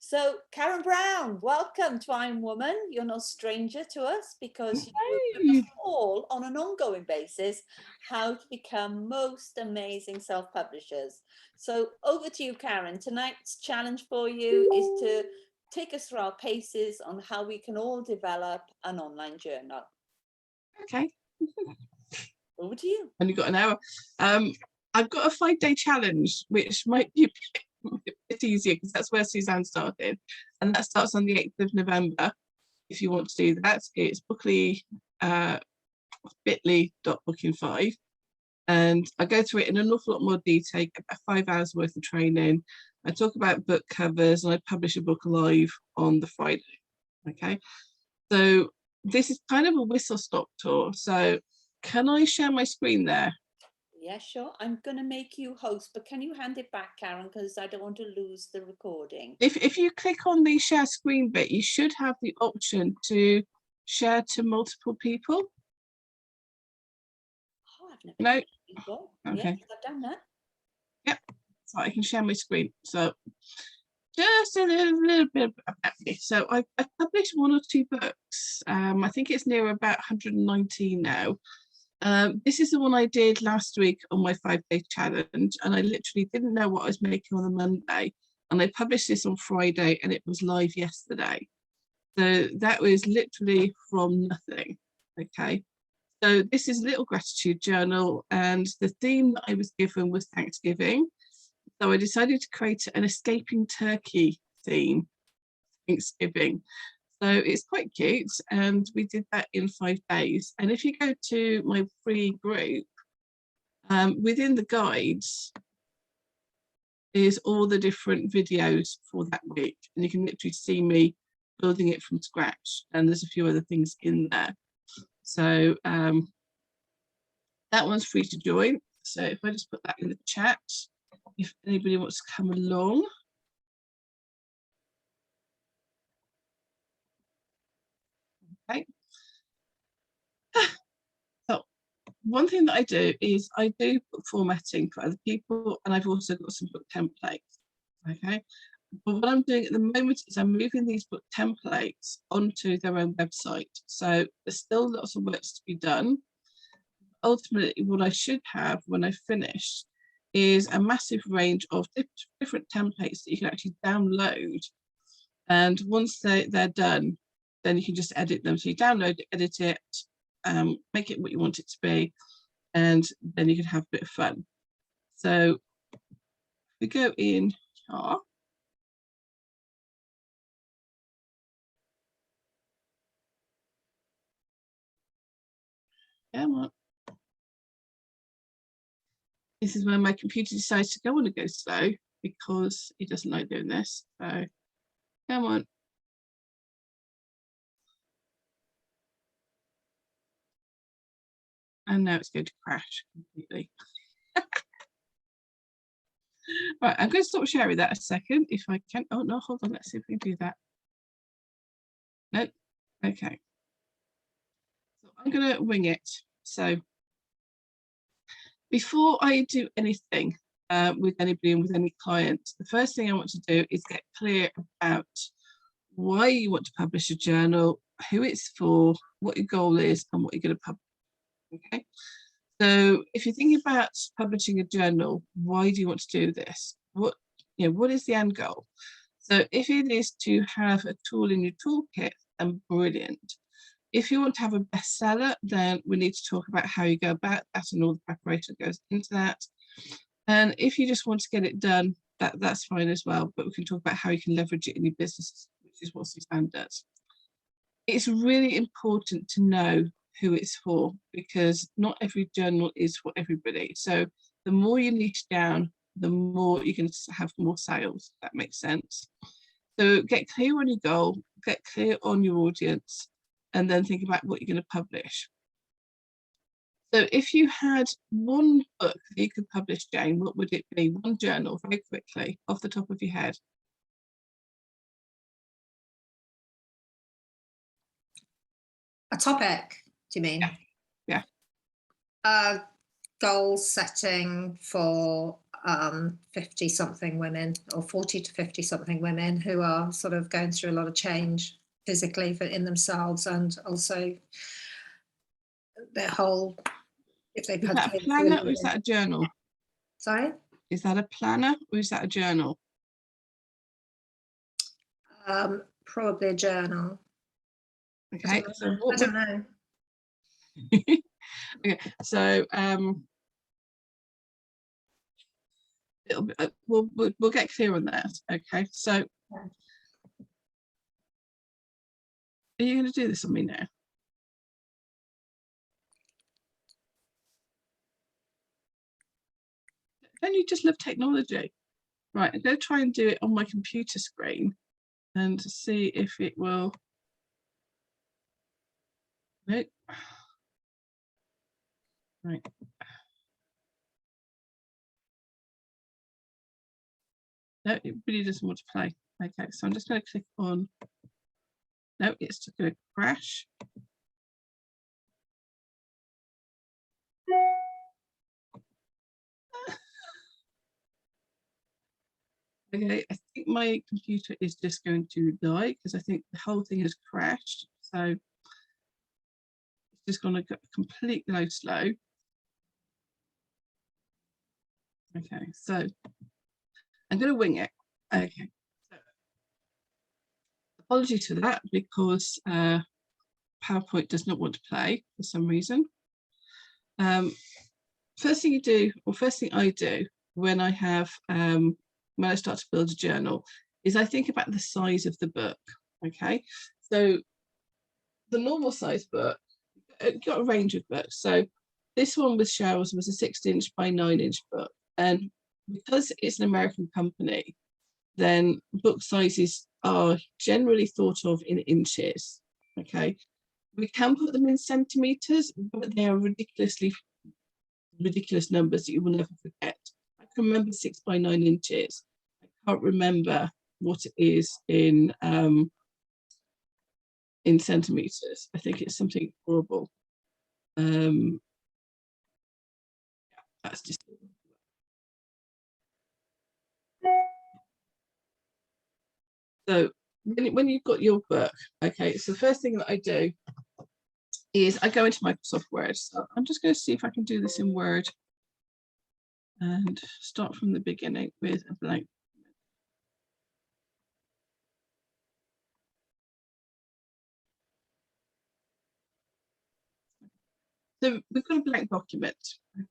So, Karen Brown, welcome to I'm Woman. You're no stranger to us because you work with us all on an ongoing basis how to become most amazing self-publishers. So, over to you, Karen. Tonight's challenge for you is to take us through our paces on how we can all develop an online journal. Okay. Over to you. And you've got an hour. I've got a 5-day challenge, which might be a bit easier because that's where Suzanne started. And that starts on the 8th of November. If you want to do that, it's bit.ly.booking5. And I go through it in an awful lot more detail, about 5 hours worth of training. I talk about book covers and I publish a book live on the Friday. Okay. So this is kind of a whistle-stop tour. So can I share my screen there? Yeah, sure. I'm going to make you host, but can you hand it back, Karen, because I don't want to lose the recording. If you click on the share screen bit, you should have the option to share to multiple people. Oh, I've never No. done that before. Okay. Yes, I've done that. Yep. So I can share my screen. So just a little bit about me. So I've published 1 or 2 books. I think it's near about 119 now. This is the one I did last week on my 5-day challenge, and I literally didn't know what I was making on the Monday, and I published this on Friday and it was live yesterday. So that was literally from nothing. Okay, so this is a little gratitude journal, and the theme that I was given was Thanksgiving. So I decided to create an escaping turkey theme, Thanksgiving. So it's quite cute, and we did that in 5 days. And if you go to my free group, within the guides is all the different videos for that week, and you can literally see me building it from scratch. And there's a few other things in there. So that one's free to join. So if I just put that in the chat, if anybody wants to come along. Okay. So one thing that I do is I do book formatting for other people, and I've also got some book templates. Okay. But what I'm doing at the moment is I'm moving these book templates onto their own website. So there's still lots of work to be done. Ultimately, what I should have when I finish is a massive range of different templates that you can actually download. And once they're done, then you can just edit them. So you download it, edit it, make it what you want it to be, and then you can have a bit of fun. So we go in here. Come on. This is when my computer decides to go on and go slow because it doesn't like doing this. So come on. And now it's going to crash completely. Right, I'm going to stop sharing that a second if I can. Oh no, hold on, let's see if we can do that. Nope. Okay. So I'm going to wing it. So before I do anything with anybody and with any client, the first thing I want to do is get clear about why you want to publish a journal, who it's for, what your goal is, and what you're going to publish. Okay. So if you're thinking about publishing a journal, why do you want to do this? What is the end goal? So if it is to have a tool in your toolkit, then brilliant. If you want to have a bestseller, then we need to talk about how you go about that and all the preparation that goes into that. And if you just want to get it done, that's fine as well. But we can talk about how you can leverage it in your business, which is what Suzanne does. It's really important to know who it's for, because not every journal is for everybody. So the more you niche down, the more you can have more sales. If that makes sense. So get clear on your goal, get clear on your audience, and then think about what you're going to publish. So if you had one book that you could publish, Jane, what would it be? One journal, very quickly, off the top of your head. A topic, do you mean? Yeah. Goal setting for 50 something women, or 40 to 50 something women, who are sort of going through a lot of change physically in themselves, and also their whole, if they've Is had that a kids. planner or is that a journal? Sorry? Is that a planner or is that a journal? Probably a journal. Okay, so I don't know. okay, so we'll get clear on that. Okay, so are you going to do this on me now? Don't you just love technology? Right, I'm going to try and do it on my computer screen and see if it will. Nope. Right. No, it really doesn't want to play. Okay, so I'm just going to click on. No, it's just going to crash. Okay, I think my computer is just going to die because I think the whole thing has crashed. So it's just going to go completely slow. Okay, so I'm going to wing it. Okay, so apologies for that because PowerPoint does not want to play for some reason. First thing you do, or first thing I do when I have when I start to build a journal is I think about the size of the book. Okay, so the normal size book, it got a range of books. So this one with Shells was a 6" by 9" book, and because it's an American company, then book sizes are generally thought of in inches. Okay, we can put them in centimeters, but they are ridiculous numbers that you will never forget. I can remember 6 by 9 inches. I can't remember what it is in centimeters. I think it's something horrible. That's just. So when you've got your book, okay, so the first thing that I do is I go into Microsoft Word. So I'm just going to see if I can do this in Word and start from the beginning with a blank. So we've got a blank document,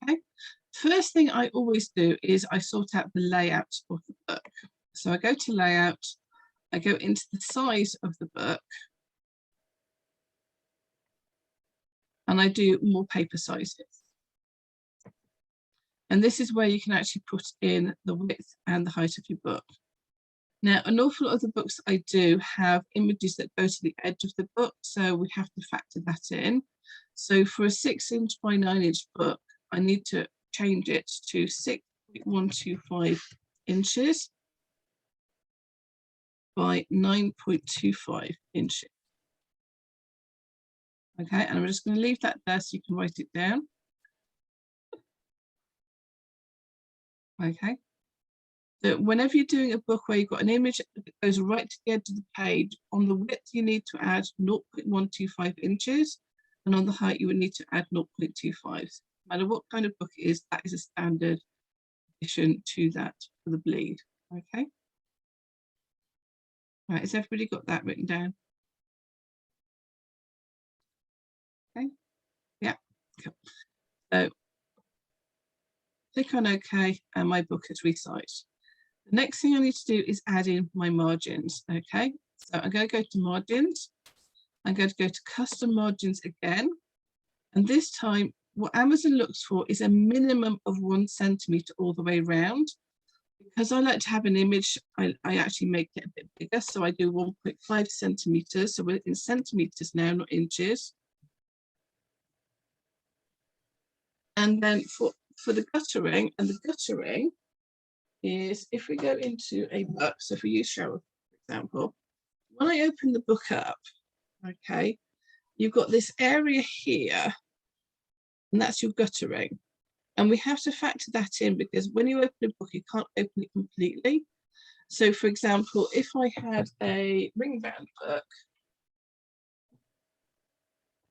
okay? First thing I always do is I sort out the layout of the book. So I go to layout, I go into the size of the book, and I do more paper sizes. And this is where you can actually put in the width and the height of your book. Now, an awful lot of the books I do have images that go to the edge of the book, so we have to factor that in. So for a 6" by 9" book, I need to change it to 6.125 inches by 9.25 inches. Okay, and I'm just going to leave that there so you can write it down. Okay. So whenever you're doing a book where you've got an image that goes right to the edge of the page, on the width you need to add 0.125 inches, and on the height you would need to add 0.25. No matter what kind of book it is, that is a standard addition to that for the bleed. Okay. Right, has everybody got that written down? Okay. Yeah. Cool. So click on OK, and my book is resized. The next thing I need to do is add in my margins. Okay, so I'm going to go to margins. I'm going to go to custom margins again. And this time, what Amazon looks for is a minimum of 1 centimeter all the way around. Because I like to have an image, I actually make it a bit bigger. So I do 1.5 centimeters. So we're in centimeters now, not inches. And then for the guttering, and the guttering is if we go into a book, so if we use Cheryl, for example, when I open the book up, okay, you've got this area here, and that's your guttering. And we have to factor that in because when you open a book, you can't open it completely. So for example, if I had a ring bound book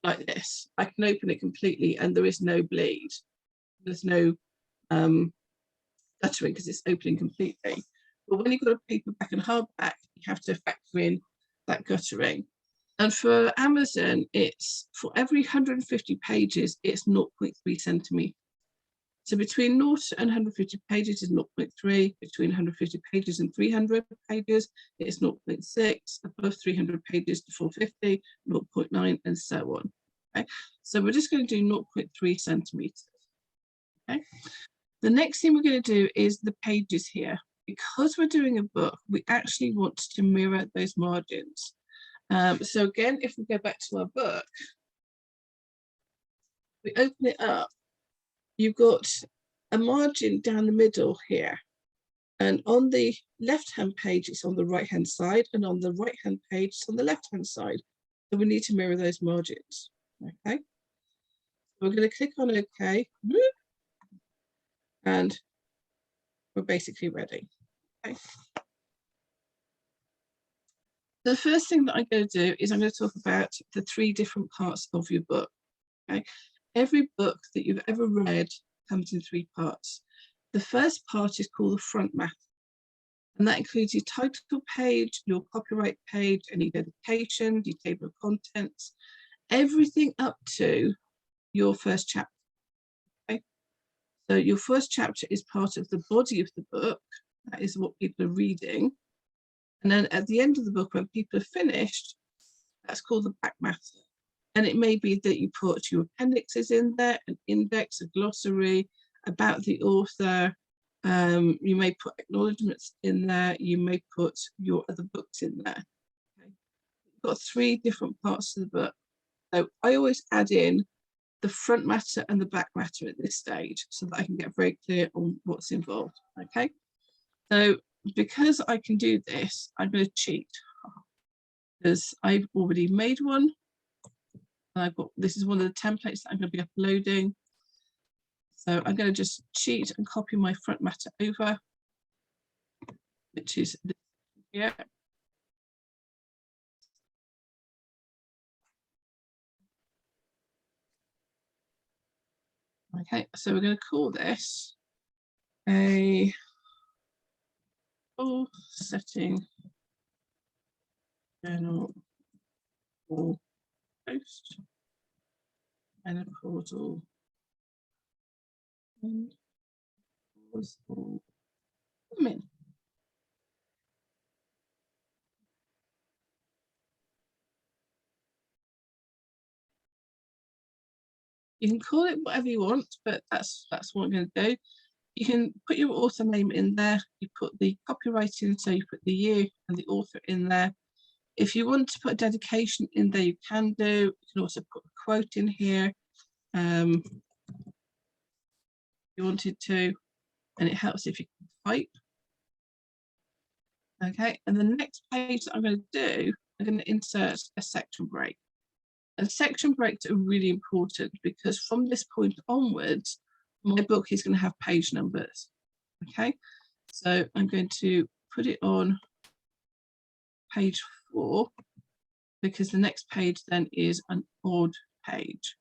like this, I can open it completely and there is no bleed. There's no guttering because it's opening completely. But when you've got a paperback and hardback, you have to factor in that guttering. And for Amazon, it's for every 150 pages, it's 0.3 centimetre. So between 0 and 150 pages is 0.3, between 150 pages and 300 pages, it's 0.6, above 300 pages to 450, 0.9, and so on. Okay, so we're just going to do 0.3 centimetres. Okay, the next thing we're going to do is the pages here. Because we're doing a book, we actually want to mirror those margins. So again, if we go back to our book, we open it up, you've got a margin down the middle here. And on the left-hand page, it's on the right-hand side, and on the right-hand page, it's on the left-hand side. So we need to mirror those margins, okay? We're going to click on OK, and we're basically ready, okay? The first thing that I'm going to do is I'm going to talk about the 3 different parts of your book, okay? Every book that you've ever read comes in 3 parts. The first part is called the front matter, and that includes your title page, your copyright page, any dedication, your table of contents, everything up to your first chapter. Okay? So your first chapter is part of the body of the book. That is what people are reading. And then at the end of the book, when people are finished, that's called the back matter. And it may be that you put your appendixes in there, an index, a glossary, about the author. You may put acknowledgements in there. You may put your other books in there. Okay. You've got 3 different parts of the book. So I always add in the front matter and the back matter at this stage so that I can get very clear on what's involved. Okay. So because I can do this, I'm going to cheat because I've already made one. And I've got, this is one of the templates that I'm going to be uploading. So I'm going to just cheat and copy my front matter over, which is here. Okay, so we're going to call this a full setting journal or post and a portal. And you can call it whatever you want, but that's what I'm going to do. You can put your author name in there. You put the copyright in, so you put the year and the author in there. If you want to put a dedication in there, you can do. You can also put a quote in here. If you wanted to, and it helps if you can type. Okay, and the next page that I'm going to do, I'm going to insert a section break. And section breaks are really important because from this point onwards, my book is going to have page numbers. Okay, so I'm going to put it on page 4 because the next page then is an odd page.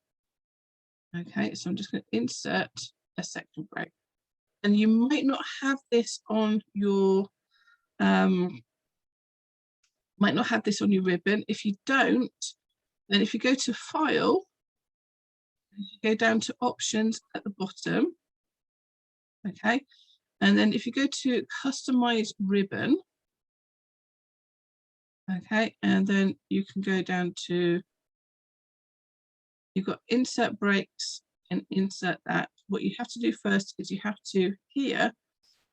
Okay, so I'm just going to insert a section break. And you might not have this on your ribbon. If you don't, then if you go to File, you go down to Options at the bottom. Okay, and then if you go to Customize Ribbon, okay, and then you can go down to, you've got Insert Breaks and insert that. What you have to do first is you have to, here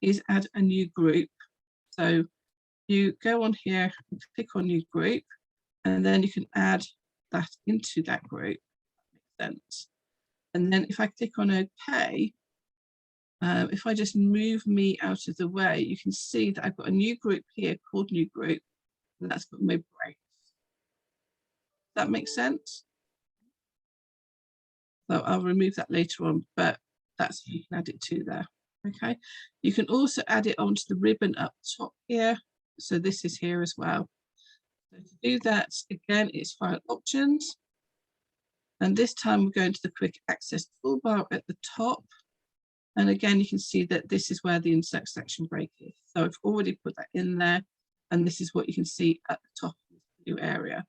is add a new group. So you go on here and click on New Group, and then you can add that into that group. That makes sense. And then if I click on OK, if I just move me out of the way, you can see that I've got a new group here called New Group, and that's got my breaks. That makes sense? So I'll remove that later on, but that's you can add it to there. Okay, you can also add it onto the ribbon up top here. So this is here as well. So to do that, again, it's File Options. And this time we're going to the Quick Access toolbar at the top. And again, you can see that this is where the insert section break is. So I've already put that in there. And this is what you can see at the top of this blue area.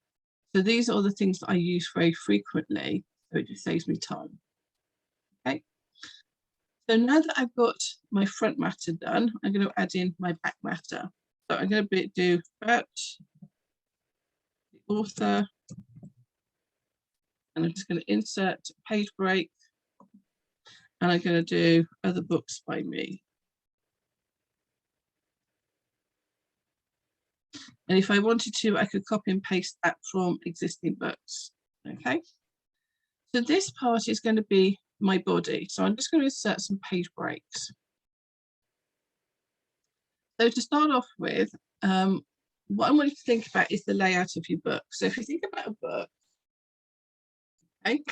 So these are the things that I use very frequently. So it just saves me time. Okay. So now that I've got my front matter done, I'm going to add in my back matter. So I'm going to do about the author, and I'm just going to insert page break, and I'm going to do other books by me. And if I wanted to, I could copy and paste that from existing books. Okay. So this part is going to be my body. So I'm just going to insert some page breaks. So to start off with, what I want you to think about is the layout of your book. So if you think about a book, okay,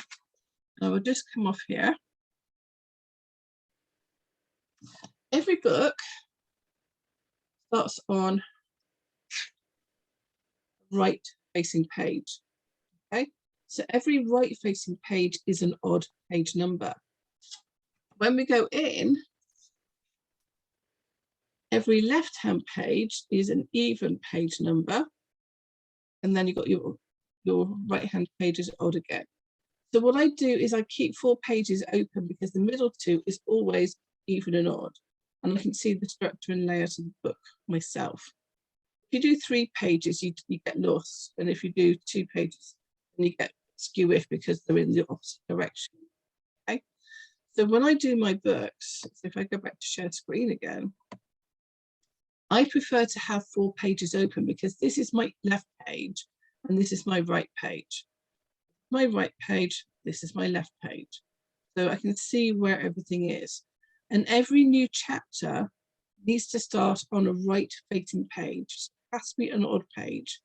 I will just come off here. Every book starts on right facing page. Okay, so every right facing page is an odd page number. When we go in, every left hand page is an even page number, and then you've got your right hand page is odd again. So what I do is I keep 4 pages open because the middle 2 is always even and odd, and I can see the structure and layout of the book myself. If you do 3 pages, you get lost, and if you do 2 pages, then you get skewish because they're in the opposite direction. Okay, so when I do my books, so if I go back to share screen again, I prefer to have 4 pages open because this is my left page and this is my right page. My right page, this is my left page. So I can see where everything is. And every new chapter needs to start on a right facing page. It has to be an odd page.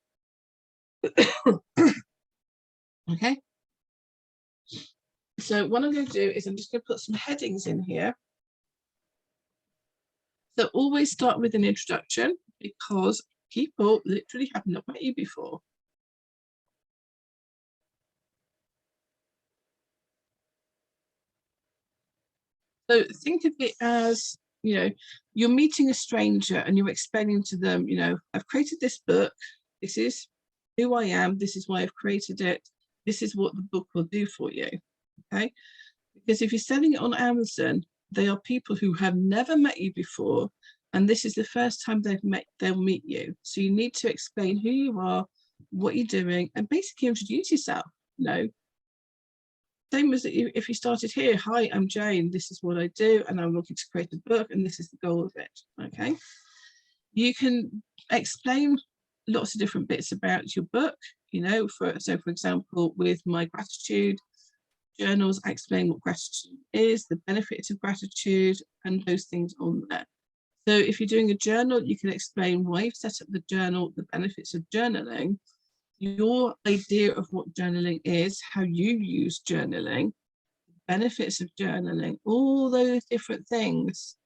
Okay. So what I'm going to do is I'm just going to put some headings in here. So always start with an introduction because people literally have not met you before. So think of it as, you know, you're meeting a stranger and you're explaining to them, you know, I've created this book. This is who I am. This is why I've created it. This is what the book will do for you. Okay. Because if you're selling it on Amazon, they are people who have never met you before. And this is the first time they'll meet you. So you need to explain who you are, what you're doing, and basically introduce yourself. You know, same as if you started here, hi, I'm Jane, this is what I do, and I'm looking to create a book, and this is the goal of it. Okay. You can explain lots of different bits about your book, you know, for example, with my gratitude journals, I explain what gratitude is, the benefits of gratitude, and those things on there. So if you're doing a journal, you can explain why you've set up the journal, the benefits of journaling, your idea of what journaling is, how you use journaling, benefits of journaling, all those different things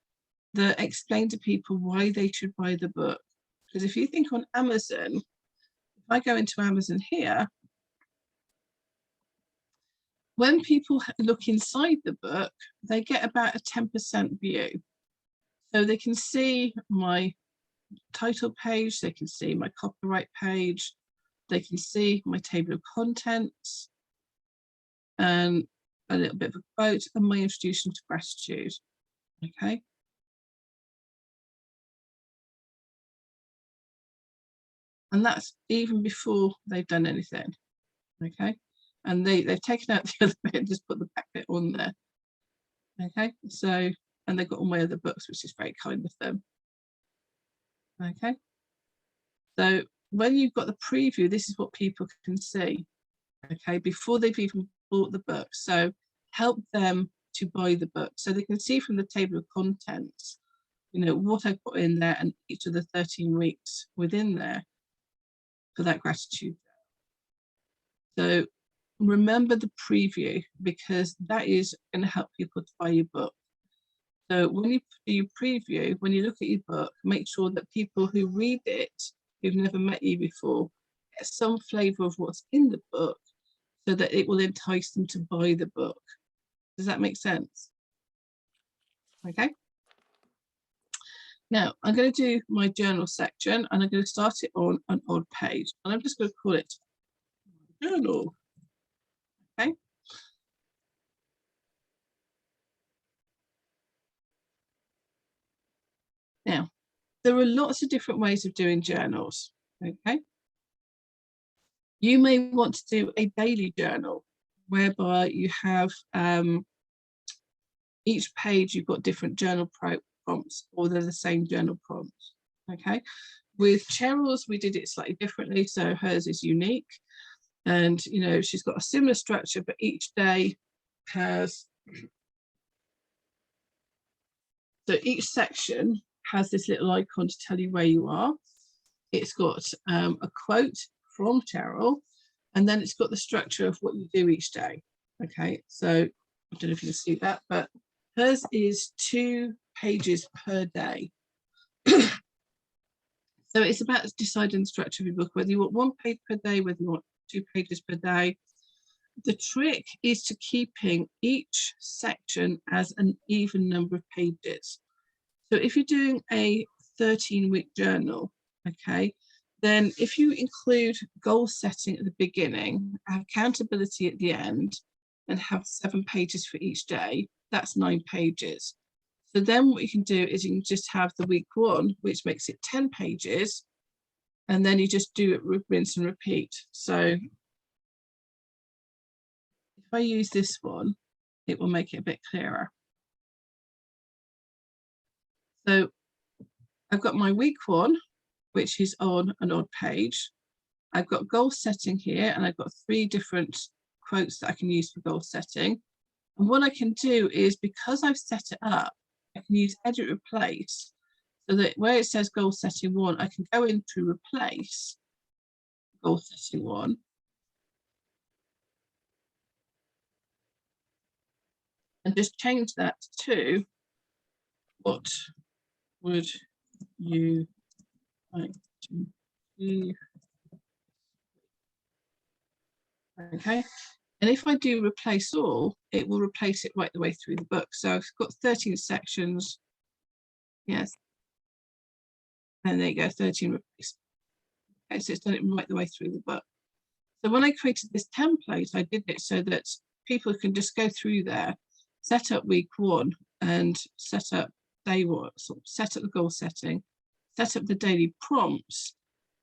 that explain to people why they should buy the book. Because if you think on Amazon, if I go into Amazon here, when people look inside the book, they get about a 10% view. So they can see my title page, they can see my copyright page, they can see my table of contents, and a little bit of a quote, and my introduction to gratitude. Okay. And that's even before they've done anything. Okay. And they've taken out the other bit and just put the back bit on there. Okay. So, and they've got all my other books, which is very kind of them. Okay. So when you've got the preview, this is what people can see. Okay, before they've even bought the book. So help them to buy the book. So they can see from the table of contents, you know, what I put in there and each of the 13 weeks within there for that gratitude. So remember the preview, because that is going to help people to buy your book. So when you do your preview, when you look at your book, make sure that people who read it, who've never met you before, get some flavour of what's in the book, so that it will entice them to buy the book. Does that make sense? Okay. Now I'm going to do my journal section, and I'm going to start it on an odd page, and I'm just going to call it journal. Okay. Now, there are lots of different ways of doing journals. Okay. You may want to do a daily journal, whereby you have each page you've got different journal prompts, or they're the same journal prompts. Okay. With Cheryl's, we did it slightly differently, so hers is unique, and you know, she's got a similar structure, but each day has, so each section has this little icon to tell you where you are. It's got a quote from Cheryl, and then it's got the structure of what you do each day. Okay, so I don't know if you can see that, but hers is 2 pages per day. So it's about deciding the structure of your book, whether you want 1 page per day, whether you want 2 pages per day. The trick is to keeping each section as an even number of pages. So if you're doing a 13-week journal, okay, then if you include goal setting at the beginning, accountability at the end, and have 7 pages for each day, that's 9 pages. So then what you can do is you can just have the week 1, which makes it 10 pages, and then you just do it with rinse and repeat. So if I use this one, it will make it a bit clearer. So I've got my week 1, which is on an odd page. I've got goal setting here, and I've got 3 different quotes that I can use for goal setting. And what I can do is, because I've set it up, I can use edit replace, so that where it says goal setting 1, I can go in to replace goal setting 1. And just change that to, what would you like to do? Okay. And if I do replace all, it will replace it right the way through the book. So I've got 13 sections. Yes. And there you go, 13 replace. Okay, so it's done it right the way through the book. So when I created this template, I did it so that people can just go through there, set up week 1, and set up day 1, so set up the goal setting, set up the daily prompts,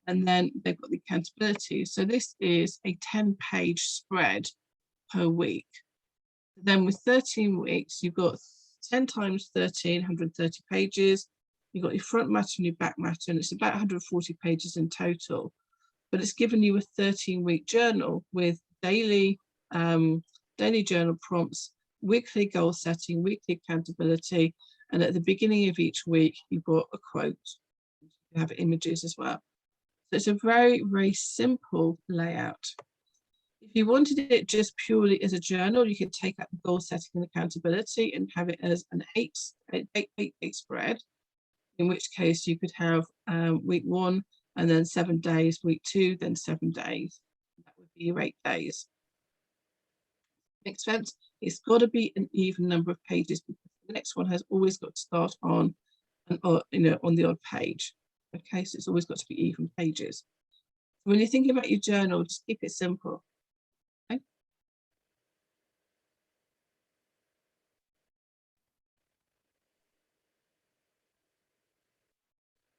and then they've got the accountability. So this is a 10-page spread per week. Then with 13 weeks, you've got 10 times 13, 130 pages. You've got your front matter and your back matter, and it's about 140 pages in total. But it's given you a 13-week journal with daily journal prompts, weekly goal setting, weekly accountability, and at the beginning of each week, you've got a quote. You have images as well. So it's a very, very simple layout. If you wanted it just purely as a journal, you could take out the goal setting and accountability and have it as an 8-day spread, in which case you could have week 1 and then 7 days, week 2, then 7 days. That would be your 8 days. Makes sense? It's got to be an even number of pages, because the next one has always got to start on on the odd page. Okay, so it's always got to be even pages. When you're thinking about your journal, just keep it simple. Okay.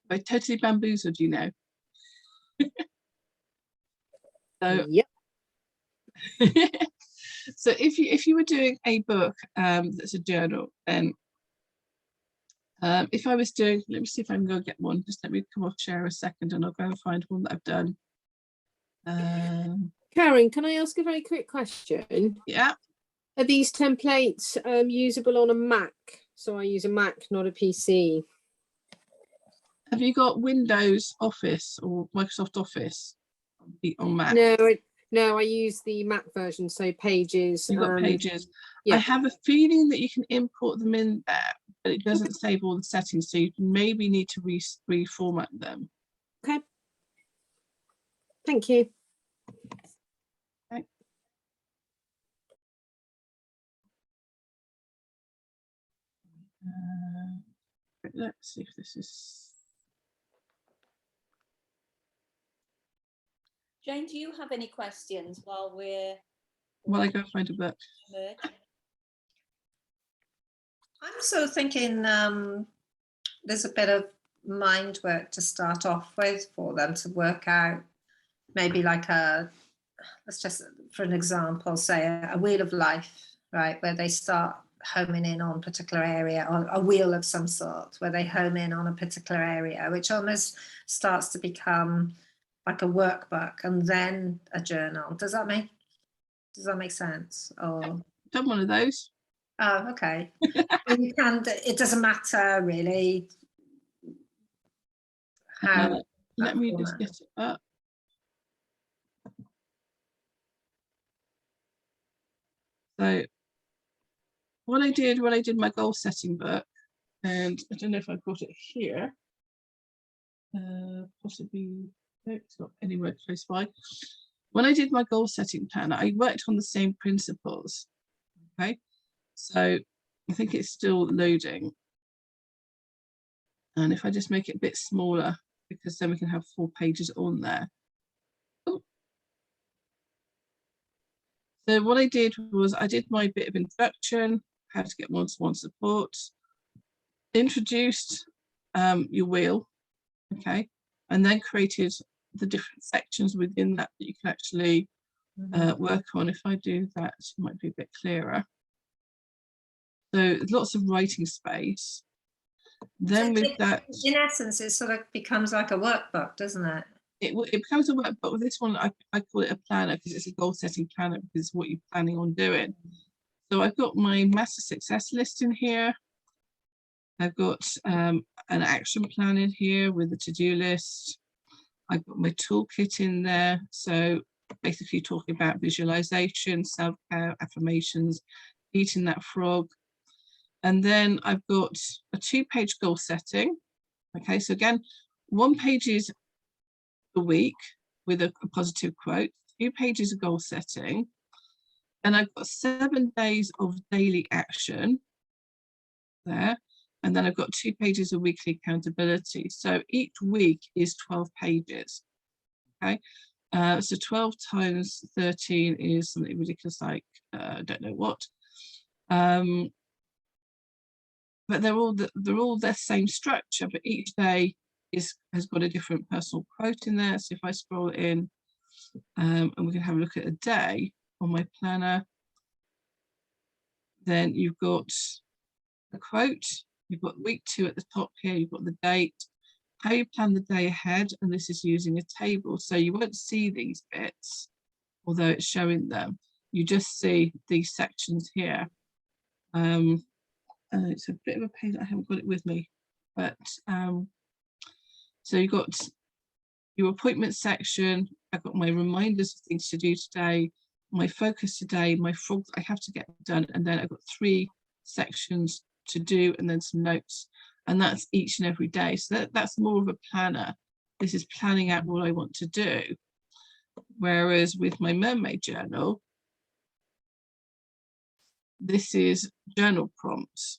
I totally bamboozled you now. So yep. So if you were doing a book that's a journal, then if I was doing, let me see if I can go get one. Just let me come off share a second, and I'll go and find one that I've done. Karen, can I ask a very quick question? Yeah. Are these templates usable on a Mac? So I use a Mac, not a PC. Have you got Windows Office or Microsoft Office on Mac? No, No, I use the Mac version, so Pages. You've got Pages. yeah. I have a feeling that you can import them in there, but it doesn't save all the settings, so you maybe need to reformat them. Okay. Thank you. Okay. Let's see if this is. Jane, do you have any questions while we're Well, I go find a book. merged? I'm sort of thinking there's a bit of mind work to start off with for them to work out, maybe like let's just, for an example, say a wheel of life, right, where they start homing in on a particular area, or a wheel of some sort where they home in on a particular area, which almost starts to become like a workbook and then a journal. Does that make sense? Or Done one of those. oh, okay. You can, it doesn't matter really how. Let me just get it up. So what I did when I did my goal setting book, and I don't know if I've got it here, possibly, no, it's not anywhere close by. When I did my goal setting planner, I worked on the same principles. Okay, so I think it's still loading. And if I just make it a bit smaller, because then we can have 4 pages on there. Oh. So what I did was I did my bit of introduction, how to get one-to-one support, introduced your wheel, okay, and then created the different sections within that that you can actually work on. If I do that, it might be a bit clearer. So lots of writing space. Then So with that, in essence, it sort of becomes like a workbook, doesn't it? it becomes a workbook, but with this one, I call it a planner because it's a goal setting planner, because it's what you're planning on doing. So I've got my master success list in here. I've got an action plan in here with a to-do list. I've got my toolkit in there. So basically talking about visualization, self-care, affirmations, eating that frog. And then I've got a 2-page goal setting. Okay, so again, 1 page is a week with a positive quote, 2 pages of goal setting. And I've got 7 days of daily action there. And then I've got 2 pages of weekly accountability. So each week is 12 pages. Okay, so 12 times 13 is something ridiculous, like I don't know what. But they're all the same structure, but each day has got a different personal quote in there. So if I scroll in, and we can have a look at a day on my planner, then you've got a quote, you've got week 2 at the top here, you've got the date, how you plan the day ahead, and this is using a table. So you won't see these bits, although it's showing them. You just see these sections here. It's a bit of a pain, I haven't got it with me, but so you've got your appointment section, I've got my reminders of things to do today, my focus today, my frog I have to get done, and then I've got 3 sections to do and then some notes, and that's each and every day. So that's more of a planner. This is planning out what I want to do. Whereas with my mermaid journal, this is journal prompts.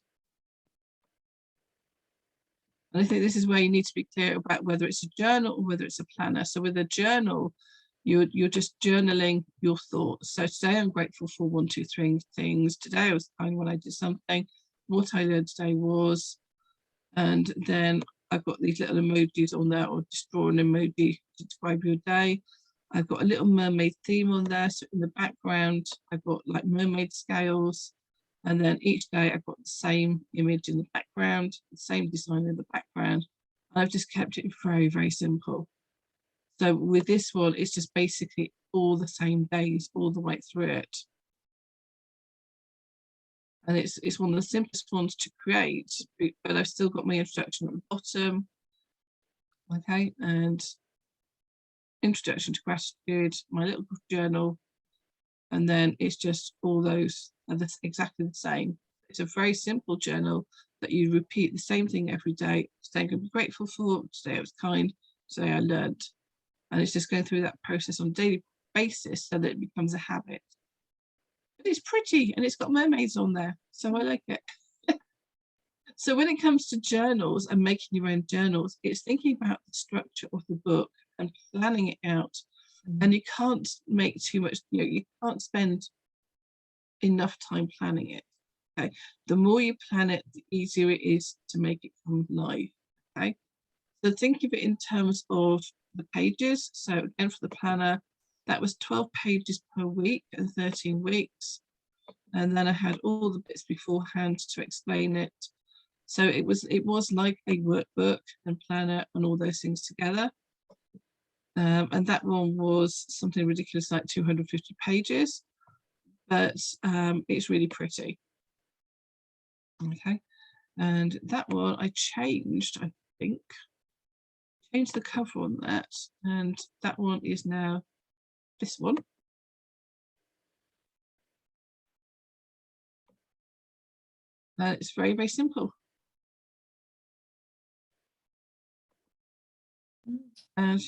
And I think this is where you need to be clear about whether it's a journal or whether it's a planner. So with a journal, you're just journaling your thoughts. So today I'm grateful for 1, 2, 3 things. Today I was kind when I did something. What I learned today was, and then I've got these little emojis on there, or just draw an emoji to describe your day. I've got a little mermaid theme on there. So in the background, I've got like mermaid scales. And then each day I've got the same image in the background, the same design in the background. I've just kept it very, very simple. So with this one, it's just basically all the same days all the way through it. And it's one of the simplest ones to create, but I've still got my introduction at the bottom. Okay, and introduction to gratitude, my little journal, and then it's just all those are exactly the same. It's a very simple journal that you repeat the same thing every day. Today I'm going to be grateful for, today I was kind, today I learned. And it's just going through that process on a daily basis so that it becomes a habit. But it's pretty and it's got mermaids on there, so I like it. So when it comes to journals and making your own journals, it's thinking about the structure of the book and planning it out. And you can't make too much, you can't spend enough time planning it. Okay, the more you plan it, the easier it is to make it come live. Okay, so think of it in terms of the pages. So again, for the planner, that was 12 pages per week and 13 weeks. And then I had all the bits beforehand to explain it. So it was like a workbook and planner and all those things together. And that one was something ridiculous like 250 pages, but it's really pretty. Okay, and that one I changed, I think, changed the cover on that, and that one is now this one. It's very, very simple. And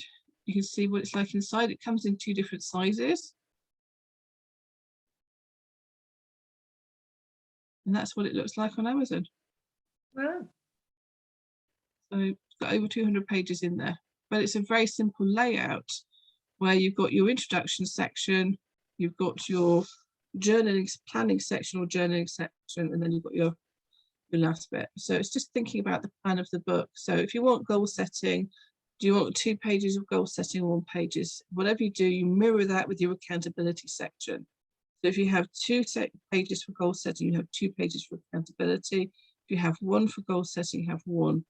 you can see what it's like inside. It comes in 2 different sizes. And that's what it looks like on Amazon. Wow. So it's got over 200 pages in there, but it's a very simple layout where you've got your introduction section, you've got your journaling, planning section or journaling section, and then you've got your last bit. So it's just thinking about the plan of the book. So if you want goal setting, do you want 2 pages of goal setting or 1 pages? Whatever you do, you mirror that with your accountability section. So if you have 2 pages for goal setting, you have 2 pages for accountability. If you have 1 for goal setting, you have 1. And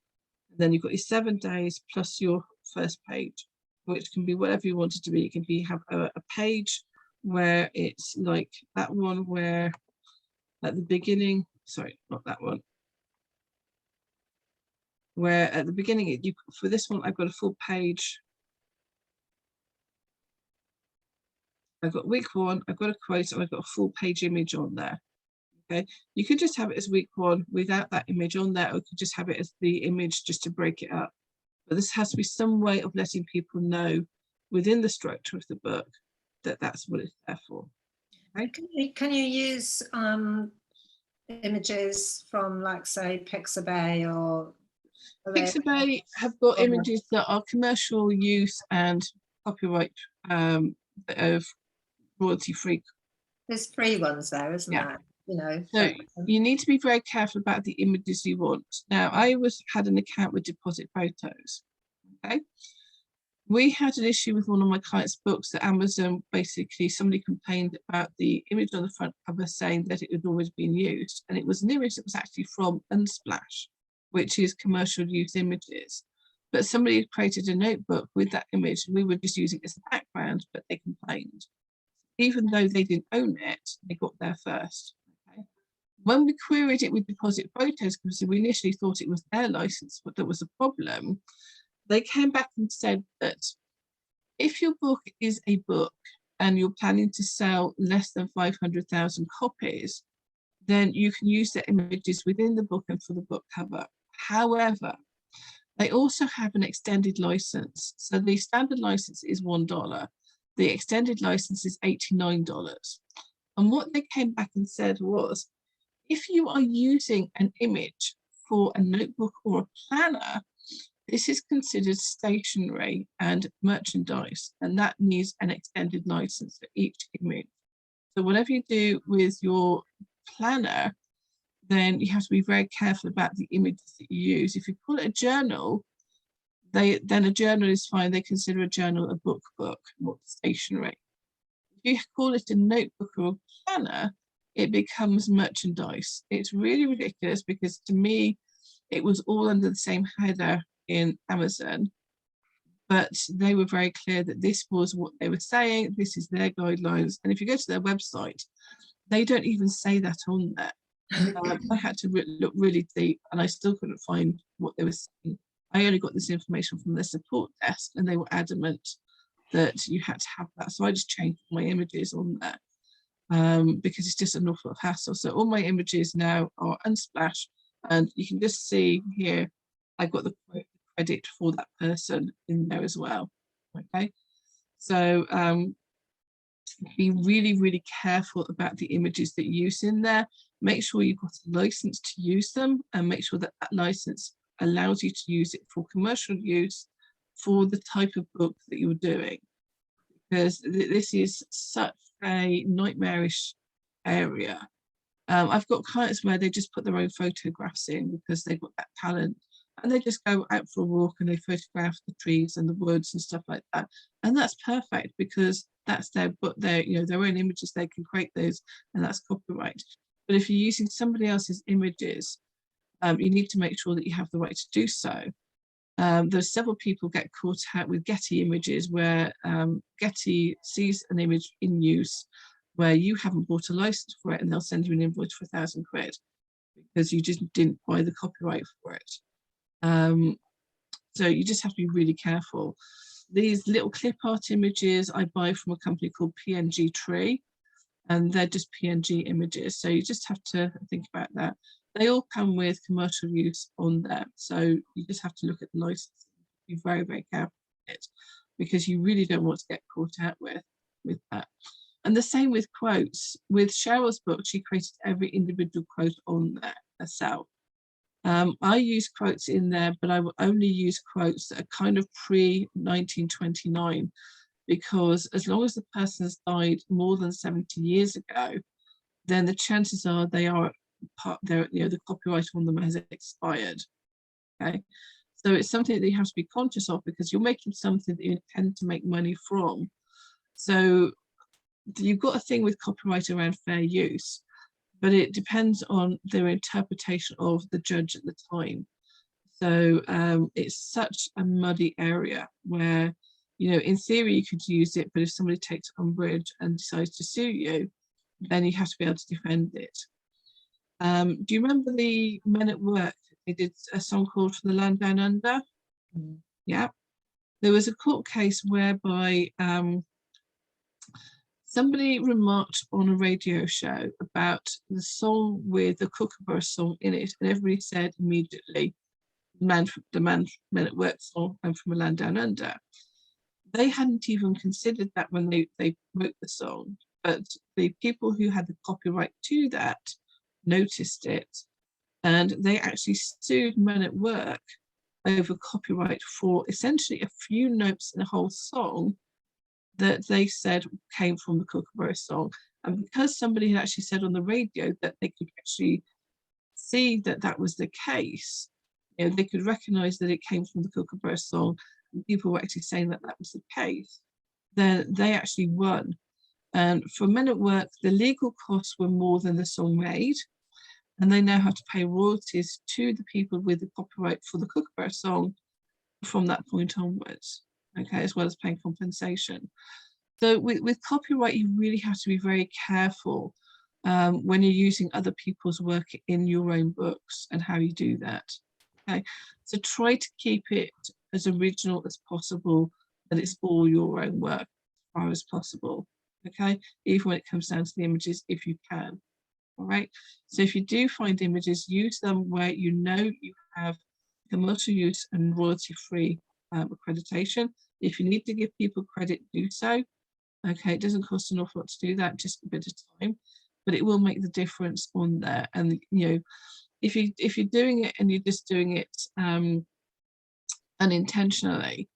then you've got your 7 days plus your first page, which can be whatever you want it to be. It can be have a page where it's like that one where at the beginning, sorry, not that one, where at the beginning, for this one, I've got a full page. I've got week 1, I've got a quote, and I've got a full page image on there. Okay, you could just have it as week 1 without that image on there, or you could just have it as the image just to break it up. But this has to be some way of letting people know within the structure of the book that that's what it's there for. Okay? Can you use images from, like, say, Pixabay or? Pixabay have got images that are commercial use and copyright of royalty free. There's free ones there, isn't there? You know. So you need to be very careful about the images you want. Now, I had an account with Deposit Photos. Okay, we had an issue with one of my clients' books that Amazon, basically somebody complained about the image on the front cover saying that it had always been used, and it was an image that was actually from Unsplash, which is commercial use images. But somebody had created a notebook with that image, and we were just using it as a background, but they complained. Even though they didn't own it, they got there first. Okay. When we queried it with Deposit Photos, because we initially thought it was their license but that was a problem, they came back and said that if your book is a book and you're planning to sell less than 500,000 copies, then you can use the images within the book and for the book cover. However, they also have an extended license. So the standard license is $1. The extended license is $89. And what they came back and said was, if you are using an image for a notebook or a planner, this is considered stationery and merchandise, and that needs an extended license for each image. So whatever you do with your planner, then you have to be very careful about the images that you use. If you call it a journal, then a journal is fine. They consider a journal a book, not stationery. If you call it a notebook or a planner, it becomes merchandise. It's really ridiculous because to me, it was all under the same header in Amazon, but they were very clear that this was what they were saying. This is their guidelines. And if you go to their website, they don't even say that on there. I had to look really deep and I still couldn't find what they were saying. I only got this information from their support desk and they were adamant that you had to have that. So I just changed my images on there because it's just an awful lot of hassle. So all my images now are Unsplash, and you can just see here, I got the credit for that person in there as well. Okay, so be really, really careful about the images that you use in there. Make sure you've got a license to use them, and make sure that that license allows you to use it for commercial use for the type of book that you're doing, because this is such a nightmarish area. I've got clients where they just put their own photographs in because they've got that talent, and they just go out for a walk and they photograph the trees and the woods and stuff like that, and that's perfect because that's their own images. They can create those, and that's copyright. But if you're using somebody else's images, you need to make sure that you have the right to do so. There's several people get caught out with Getty Images where Getty sees an image in use where you haven't bought a license for it, and they'll send you an invoice for £1,000 because you just didn't buy the copyright for it. So you just have to be really careful. These little clip art images I buy from a company called PNG Tree, and they're just PNG images. So you just have to think about that. They all come with commercial use on them. So you just have to look at the license, be very, very careful with it, because you really don't want to get caught out with that. And the same with quotes. With Cheryl's book, she created every individual quote on there herself. I use quotes in there, but I will only use quotes that are kind of pre-1929, because as long as the person has died more than 70 years ago, then the chances are they are the copyright on them has expired. Okay, so it's something that you have to be conscious of, because you're making something that you intend to make money from. So you've got a thing with copyright around fair use, but it depends on their interpretation of the judge at the time. So it's such a muddy area where, in theory you could use it, but if somebody takes umbrage and decides to sue you, then you have to be able to defend it. Do you remember the Men at Work? They did a song called For the Land Down Under. Yeah. There was a court case whereby somebody remarked on a radio show about the song with the Kookaburra song in it, and everybody said immediately, the Men at Work song and From a Land Down Under. They hadn't even considered that when they wrote the song, but the people who had the copyright to that noticed it, and they actually sued Men at Work over copyright for essentially a few notes in a whole song that they said came from the Kookaburra song. And because somebody had actually said on the radio that they could actually see that that was the case, they could recognize that it came from the Kookaburra song, and people were actually saying that that was the case, then they actually won. And for Men at Work, the legal costs were more than the song made, and they now have to pay royalties to the people with the copyright for the Kookaburra song from that point onwards, okay, as well as paying compensation. So with copyright, you really have to be very careful when you're using other people's work in your own books and how you do that. Okay, so try to keep it as original as possible, that it's all your own work as far as possible. Okay, even when it comes down to the images, if you can. All right, so if you do find images, use them where you have commercial use and royalty-free accreditation. If you need to give people credit, do so. Okay, it doesn't cost an awful lot to do that, just a bit of time, but it will make the difference on there. And if you're doing it and you're just doing it unintentionally,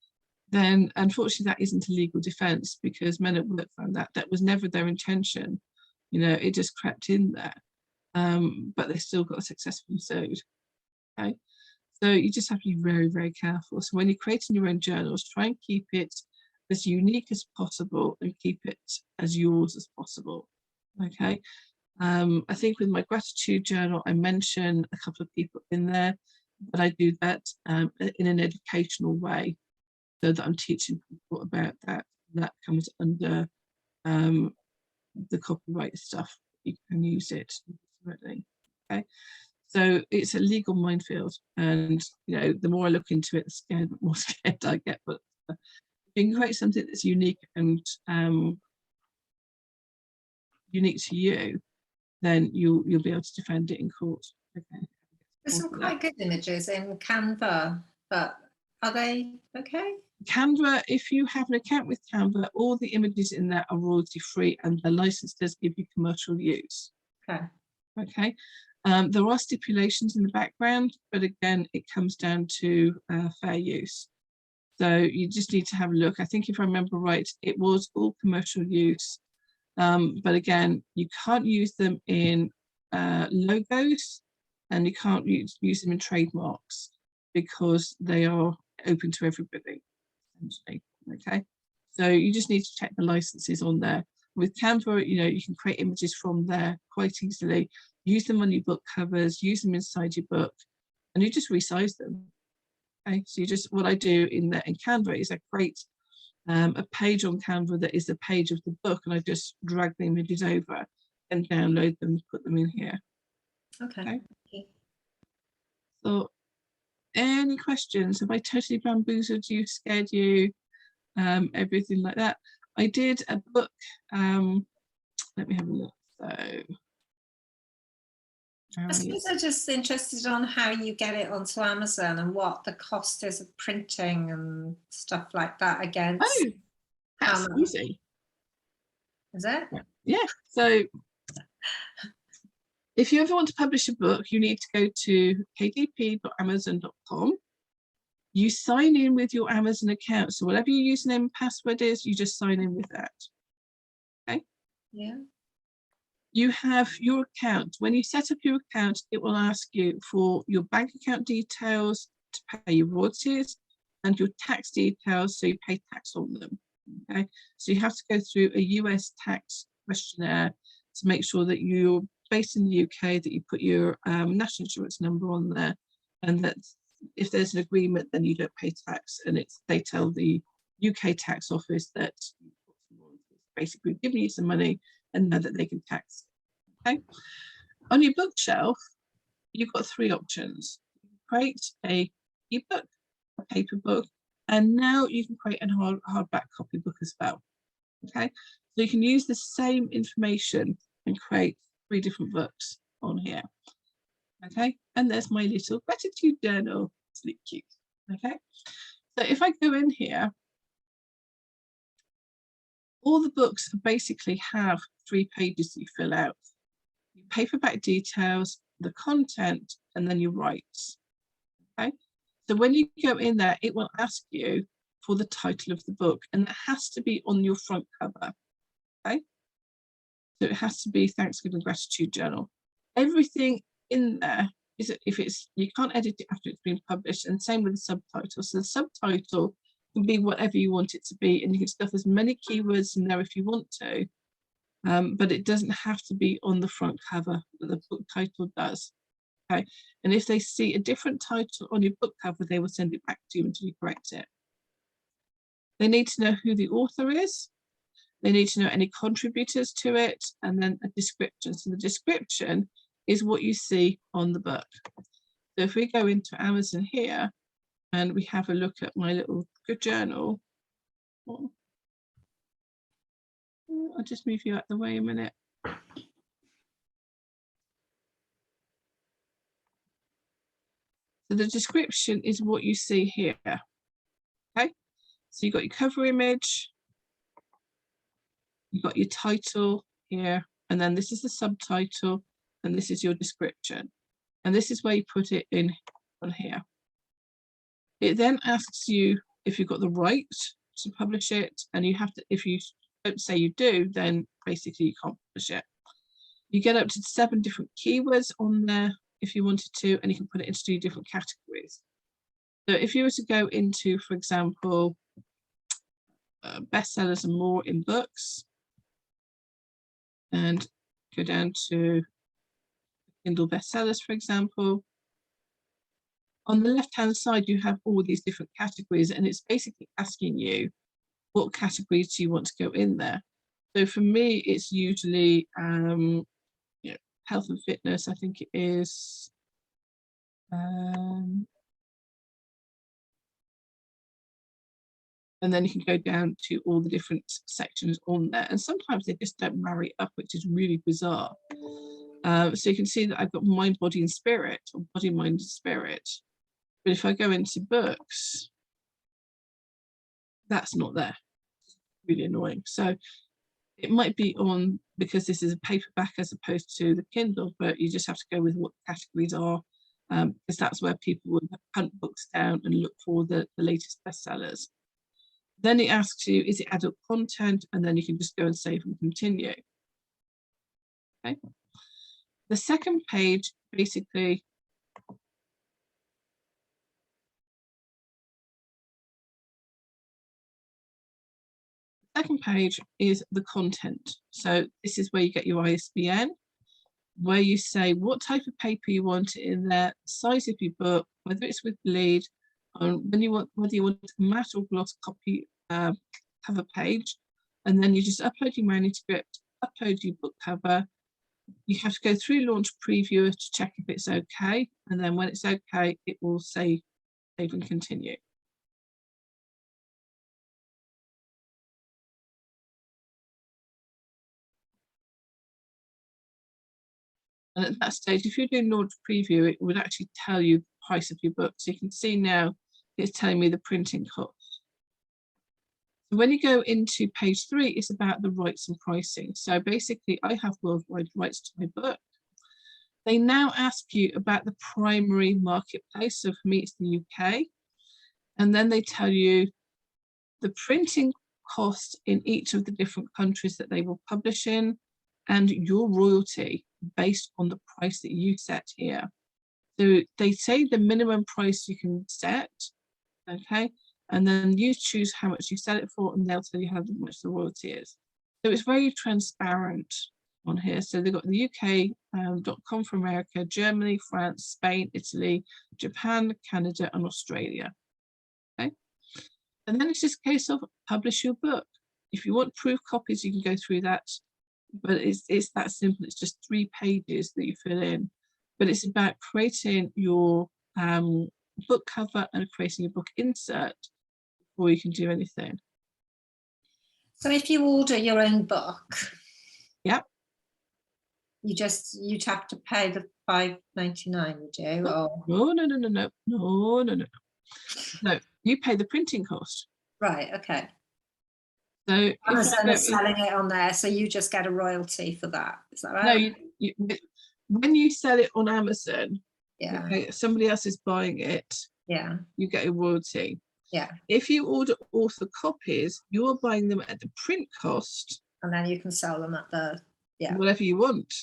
then unfortunately that isn't a legal defense, because Men at Work found that was never their intention. It just crept in there, but they still got successfully sued. Okay, so you just have to be very, very careful. So when you're creating your own journals, try and keep it as unique as possible and keep it as yours as possible. Okay, I think with my gratitude journal, I mention a couple of people in there, but I do that in an educational way, so that I'm teaching people about that. That comes under the copyright stuff. You can use it ultimately. Okay, so it's a legal minefield, and the more I look into it, the more scared I get. But If you can create something that's unique and unique to you, then you'll be able to defend it in court. Okay. There's some quite good images in Canva, but are they okay? Canva, if you have an account with Canva, all the images in there are royalty free and the license does give you commercial use. Okay. Okay. There are stipulations in the background, but again, it comes down to fair use. So you just need to have a look. I think if I remember right, it was all commercial use. But again, you can't use them in logos and you can't use them in trademarks because they are open to everybody, essentially. Okay, so you just need to check the licenses on there. With Canva, you know, you can create images from there quite easily, use them on your book covers, use them inside your book, and you just resize them. Okay, so you just, what I do in Canva is I create a page on Canva that is the page of the book, and I just drag the images over and download them, put them in here. Okay. So any questions? Have I totally bamboozled you, scared you, everything like that? I did a book, let me have a look. So I suppose I'm just interested on how you get it onto Amazon and what the cost is of printing and stuff like that against. oh, that's easy. Is it? Yeah. So if you ever want to publish a book, you need to go to kdp.amazon.com. You sign in with your Amazon account. So whatever your username and password is, you just sign in with that. Okay. Yeah. You have your account. When you set up your account, it will ask you for your bank account details to pay your royalties and your tax details so you pay tax on them. Okay, so you have to go through a US tax questionnaire to make sure that you're based in the UK, that you put your national insurance number on there, and that if there's an agreement, then you don't pay tax, and they tell the UK tax office that basically giving you some money and know that they can tax. Okay, on your bookshelf, you've got three options. Create a ebook, a paper book, and now you can create a hardback copy book as well. Okay, so you can use the same information and create 3 different books on here. Okay, and there's my little gratitude journal. It's really cute. Okay, so if I go in here, all the books basically have 3 pages that you fill out. Your paperback details, the content, and then your rights. Okay, so when you go in there, it will ask you for the title of the book, and it has to be on your front cover. Okay, so it has to be Thanksgiving Gratitude Journal. Everything in there is, if it's, you can't edit it after it's been published, and same with the subtitle. So the subtitle can be whatever you want it to be, and you can stuff as many keywords in there if you want to, but it doesn't have to be on the front cover, but the book title does. Okay, and if they see a different title on your book cover, they will send it back to you until you correct it. They need to know who the author is. They need to know any contributors to it, and then a description. So the description is what you see on the book. So if we go into Amazon here and we have a look at my little good journal, I'll just move you out the way a minute. So the description is what you see here. Okay, so you've got your cover image, you've got your title here, and then this is the subtitle, and this is your description. And this is where you put it in on here. It then asks you if you've got the right to publish it, and you have to, if you don't say you do, then basically you can't publish it. You get up to 7 different keywords on there if you wanted to, and you can put it into 2 different categories. So if you were to go into, for example, bestsellers and more in books, and go down to Kindle bestsellers, for example, on the left hand side you have all these different categories, and it's basically asking you what categories do you want to go in there. So for me it's usually you know, health and fitness, I think it is, And then you can go down to all the different sections on there. And sometimes they just don't marry up, which is really bizarre. So you can see that I've got mind, body and spirit, or body, mind and spirit. But if I go into books, that's not there. Really annoying. So it might be on, because this is a paperback as opposed to the Kindle, but you just have to go with what the categories are, because that's where people would hunt books down and look for the latest bestsellers. Then it asks you, is it adult content? And then you can just go and save and continue. Okay. The second page, basically, second page is the content. So this is where you get your ISBN, where you say what type of paper you want in there, size of your book, whether it's with bleed, when you want, whether you want matte or gloss copy cover page, and then you just upload your manuscript, upload your book cover. You have to go through Launch Previewer to check if it's okay, and then when it's okay, it will say save and continue. And at that stage, if you're doing Launch Preview, it would actually tell you the price of your book. So you can see now it's telling me the printing cost. So when you go into page 3, it's about the rights and pricing. So basically, I have worldwide rights to my book. They now ask you about the primary marketplace. So for me, it's the UK. And then they tell you the printing cost in each of the different countries that they will publish in, and your royalty based on the price that you set here. So they say the minimum price you can set, okay? And then you choose how much you sell it for, and they'll tell you how much the royalty is. So it's very transparent on here. So they've got the UK.com for America, Germany, France, Spain, Italy, Japan, Canada, and Australia. Okay. And then it's just a case of publish your book. If you want proof copies, you can go through that. But it's that simple. It's just 3 pages that you fill in. But it's about creating your book cover and creating a book insert before you can do anything. So if you order your own book, Yep. you'd have to pay the $5.99, would you? Or No. No, you pay the printing cost. right, okay. So Amazon is selling it on there, so you just get a royalty for that. Is that right? No, when you sell it on Amazon, Yeah. okay, somebody else is buying it. Yeah. You get a royalty. Yeah. If you order author copies, you're buying them at the print cost. And then you can sell them at the, yeah. Whatever you want.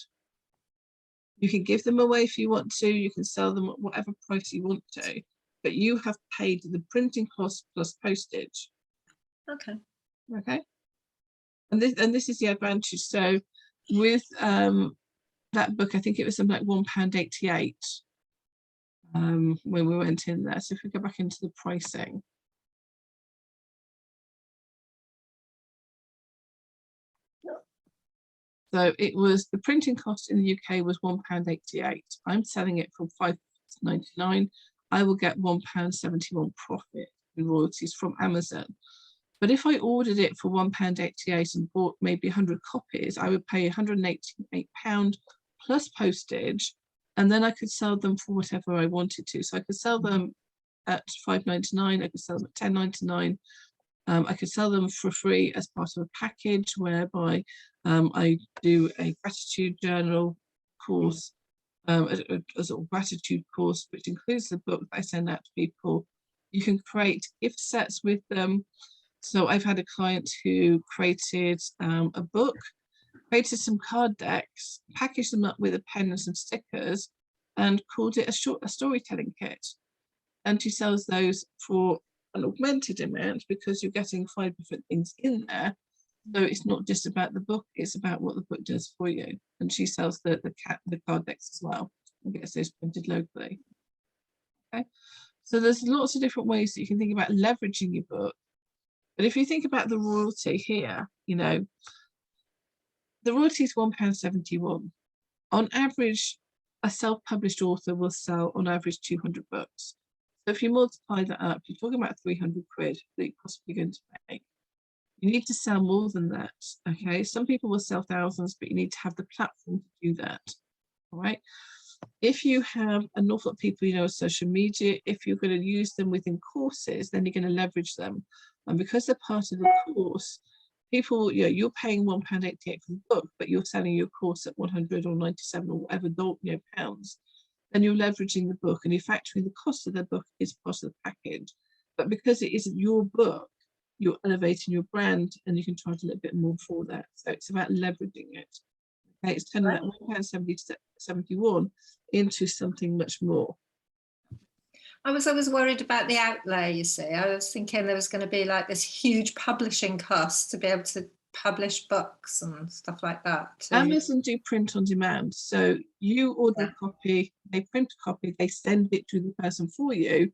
You can give them away if you want to. You can sell them at whatever price you want to. But you have paid the printing cost plus postage. Okay. Okay. And this is the advantage. So with that book, I think it was something like £1.88 when we went in there. So if we go back into the pricing. So it was, the printing cost in the UK was £1.88. I'm selling it for £5.99. I will get £1.71 profit in royalties from Amazon. But if I ordered it for £1.88 and bought maybe 100 copies, I would pay £188 plus postage, and then I could sell them for whatever I wanted to. So I could sell them at £5.99, I could sell them at £10.99. I could sell them for free as part of a package whereby I do a gratitude journal course, a sort of gratitude course, which includes the book that I send out to people. You can create gift sets with them. So I've had a client who created a book, created some card decks, packaged them up with a pen and some stickers, and called it a storytelling kit. And she sells those for an augmented amount because you're getting 5 different things in there. So it's not just about the book, it's about what the book does for you. And she sells the card decks as well and gets those printed locally. Okay, so there's lots of different ways that you can think about leveraging your book. But if you think about the royalty here, you know, the royalty is £1.71. On average, a self-published author will sell on average 200 books. So if you multiply that up, you're talking about 300 quid that you're possibly going to make. You need to sell more than that, okay? Some people will sell thousands, but you need to have the platform to do that, all right? If you have an awful lot of people, on social media, if you're going to use them within courses, then you're going to leverage them. And because they're part of the course, people, you're paying £1.88 for the book, but you're selling your course at 100 or 97 or whatever pounds, then you're leveraging the book and you're factoring the cost of the book is part of the package. But because it isn't your book, you're elevating your brand and you can charge a little bit more for that. So it's about leveraging it. Okay, it's turning that £1.71 into something much more. I was always worried about the outlay, you see. I was thinking there was going to be like this huge publishing cost to be able to publish books and stuff like that. Amazon do print on demand. So you order a copy, they print a copy, they send it to the person for you.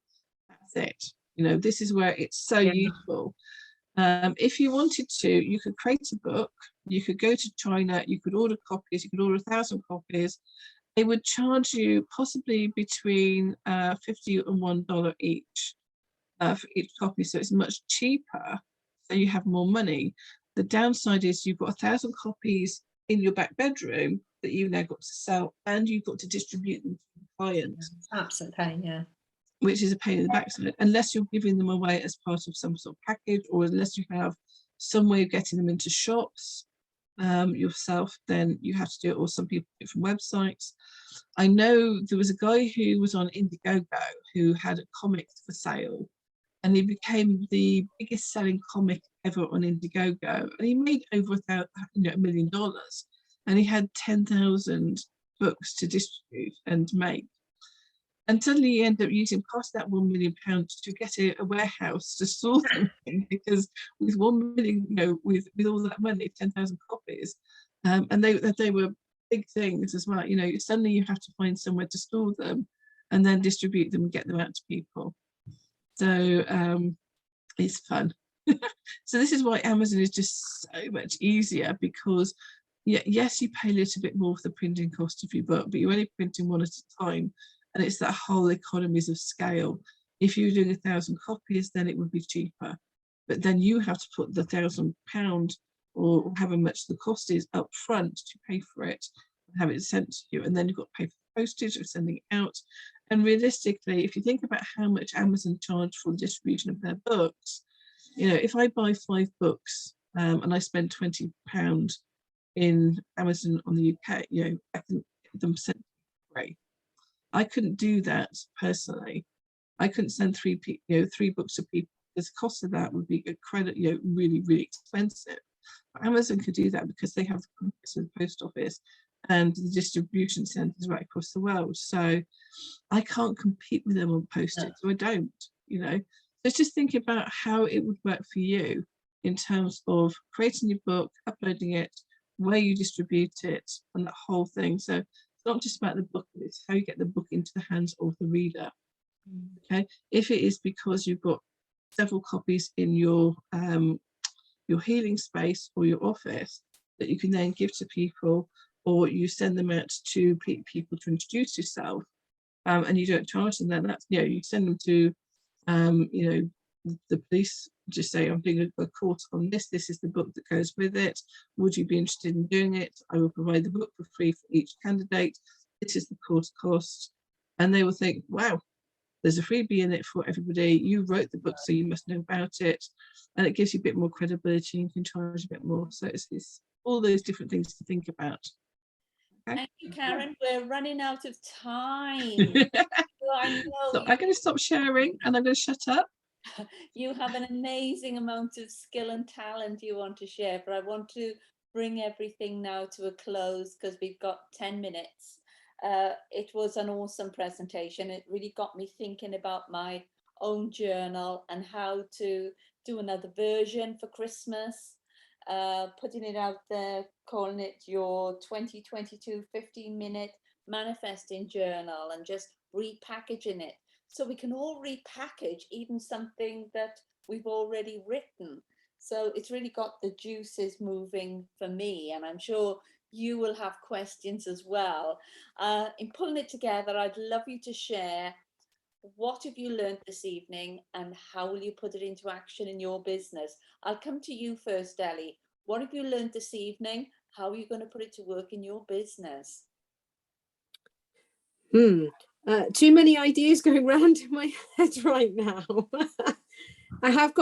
That's it. This is where it's so useful. If you wanted to, you could create a book, you could go to China, you could order copies, you could order 1,000 copies. They would charge you possibly between $50 and $1 each for each copy. So it's much cheaper. So you have more money. The downside is you've got 1,000 copies in your back bedroom that you've now got to sell and you've got to distribute them to the client. Absolute pain, yeah. Which is a pain in the backside, unless you're giving them away as part of some sort of package, or unless you have some way of getting them into shops yourself, then you have to do it, or some people do it from websites. I know there was a guy who was on Indiegogo who had a comic for sale, and he became the biggest selling comic ever on Indiegogo, and he made over $1 million, and he had 10,000 books to distribute and make. And suddenly you end up using past that £1 million to get a warehouse to store them in, because with 1 million, with all that money, 10,000 copies, and they were big things as well. Suddenly you have to find somewhere to store them, and then distribute them and get them out to people. So it's fun. So this is why Amazon is just so much easier, because yes, you pay a little bit more for the printing cost of your book, but you're only printing one at a time. And it's that whole economies of scale. If you're doing 1,000 copies, then it would be cheaper. But then you have to put the £1,000 or however much the cost is up front to pay for it and have it sent to you. And then you've got to pay for postage of sending it out. And realistically, if you think about how much Amazon charge for the distribution of their books, if I buy 5 books and I spend £20 in Amazon on the UK, I can get them sent for free. I couldn't do that personally. I couldn't send 3 books to people. The cost of that would be really, really expensive. But Amazon could do that because they have the contacts with the post office and the distribution centres right across the world. So I can't compete with them on postage, so I don't. So just think about how it would work for you in terms of creating your book, uploading it, where you distribute it, and that whole thing. So it's not just about the book, it's how you get the book into the hands of the reader. Okay, if it is because you've got several copies in your healing space or your office that you can then give to people, or you send them out to people to introduce yourself, and you don't charge them, then that's you send them to the police. Just say, I'm doing a course on this. This is the book that goes with it. Would you be interested in doing it? I will provide the book for free for each candidate. This is the course cost. And they will think, wow, there's a freebie in it for everybody. You wrote the book, so you must know about it. And it gives you a bit more credibility. You can charge a bit more. So it's all those different things to think about. Okay? Thank you, Karen. We're running out of time. So I know So I'm going to stop sharing and I'm going to shut up. You have an amazing amount of skill and talent you want to share, but I want to bring everything now to a close because we've got 10 minutes. It was an awesome presentation. It really got me thinking about my own journal and how to do another version for Christmas, putting it out there, calling it your 2022 15-minute manifesting journal, and just repackaging it. So we can all repackage even something that we've already written. So it's really got the juices moving for me, and I'm sure you will have questions as well. In pulling it together, I'd love you to share what have you learned this evening and how will you put it into action in your business? I'll come to you first, Ellie. What have you learned this evening? How are you going to put it to work in your business? Too many ideas going round in my head right now. I have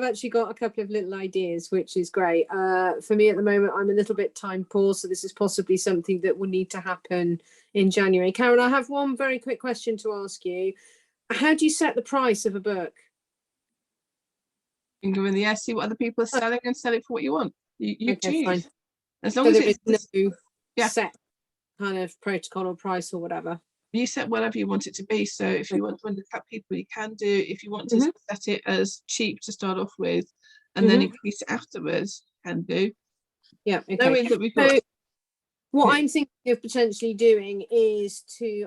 actually got a couple of little ideas, which is great. For me at the moment, I'm a little bit time poor, so this is possibly something that will need to happen in January. Karen, I have one very quick question to ask you. How do you set the price of a book? You can go in the air, see what other people are selling and sell it for what you want. You Okay, choose. fine. As long So as there it's is no yeah. set kind of protocol or price or whatever. You set whatever you want it to be. So if you want to undercut people, you can do. If you want to Mhm. set it as cheap to start off with, and then increase it afterwards, can do. Yeah. Okay. Knowing that we've got. So what I'm thinking of potentially doing is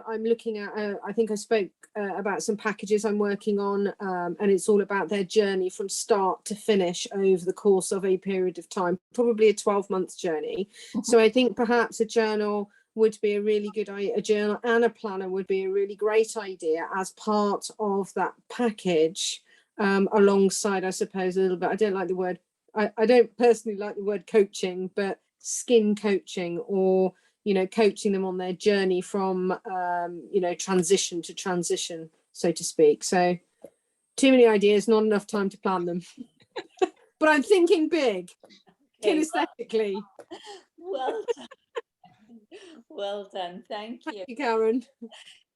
I'm looking at, I think I spoke about some packages I'm working on, and it's all about their journey from start to finish over the course of a period of time, probably a 12-month journey. So I think perhaps a journal would be a really good idea. A journal and a planner would be a really great idea as part of that package, alongside, I suppose, a little bit. I don't like the word. I don't personally like the word coaching, but skin coaching, or coaching them on their journey from transition to transition, so to speak. So too many ideas, not enough time to plan them. But I'm thinking big, kinesthetically. Well done. Well done. Thank you. Thank you, Karen.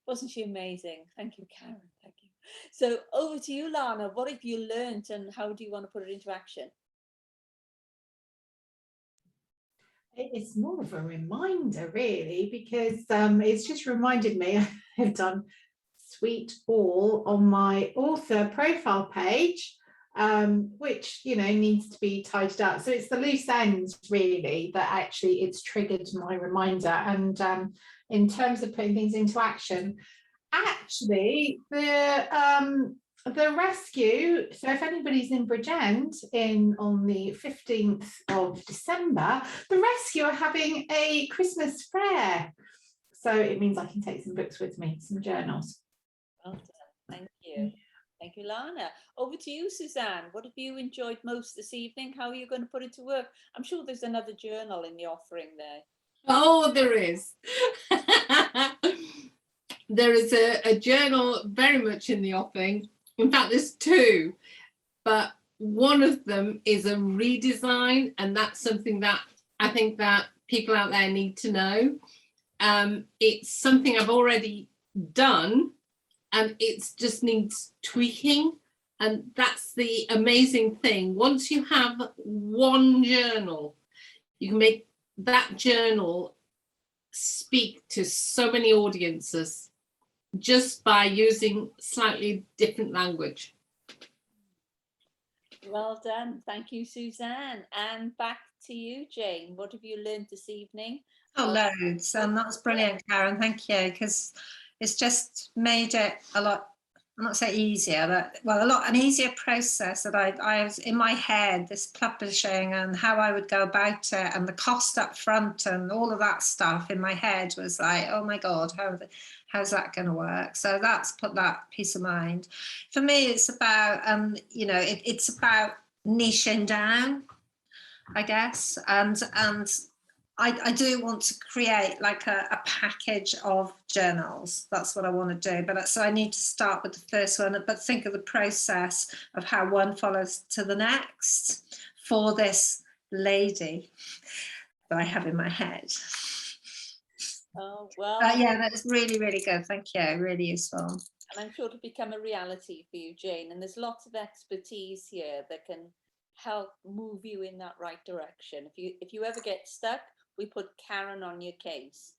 Wasn't she amazing? Thank you, Karen. Thank you. So over to you, Lana. What have you learned and how do you want to put it into action? It's more of a reminder, really, because it's just reminded me I've done Sweet All on my author profile page, which needs to be tidied up. So it's the loose ends, really, that actually it's triggered my reminder. And in terms of putting things into action, actually the rescue, so if anybody's in Bridgend on the 15th of December, the rescue are having a Christmas fair. So it means I can take some books with me, some journals. Well done. Thank you. Thank you, Lana. Over to you, Suzanne. What have you enjoyed most this evening? How are you going to put it to work? I'm sure there's another journal in the offering there. Oh, there is. There is a journal very much in the offing. In fact, there's two, but one of them is a redesign, and that's something that I think that people out there need to know. It's something I've already done, and it just needs tweaking. And that's the amazing thing. Once you have one journal, you can make that journal speak to so many audiences just by using slightly different language. Well done. Thank you, Suzanne. And back to you, Jane. What have you learned this evening? Oh, loads. And that was brilliant, Karen. Thank you, because it's just made it a lot, I'm not saying easier, but an easier process that I was in my head, this publishing and how I would go about it and the cost up front and all of that stuff in my head was like, oh my God, how's that going to work? So that's put that peace of mind. For me, it's about, it's about niching down, I guess, and I do want to create like a package of journals. That's what I want to do. But so I need to start with the first one, but think of the process of how one follows to the next for this lady that I have in my head. Oh, well. Yeah, that's really, really good. Thank you. Really useful. And I'm sure it'll become a reality for you, Jane. And there's lots of expertise here that can help move you in that right direction. If you ever get stuck, we put Karen on your case,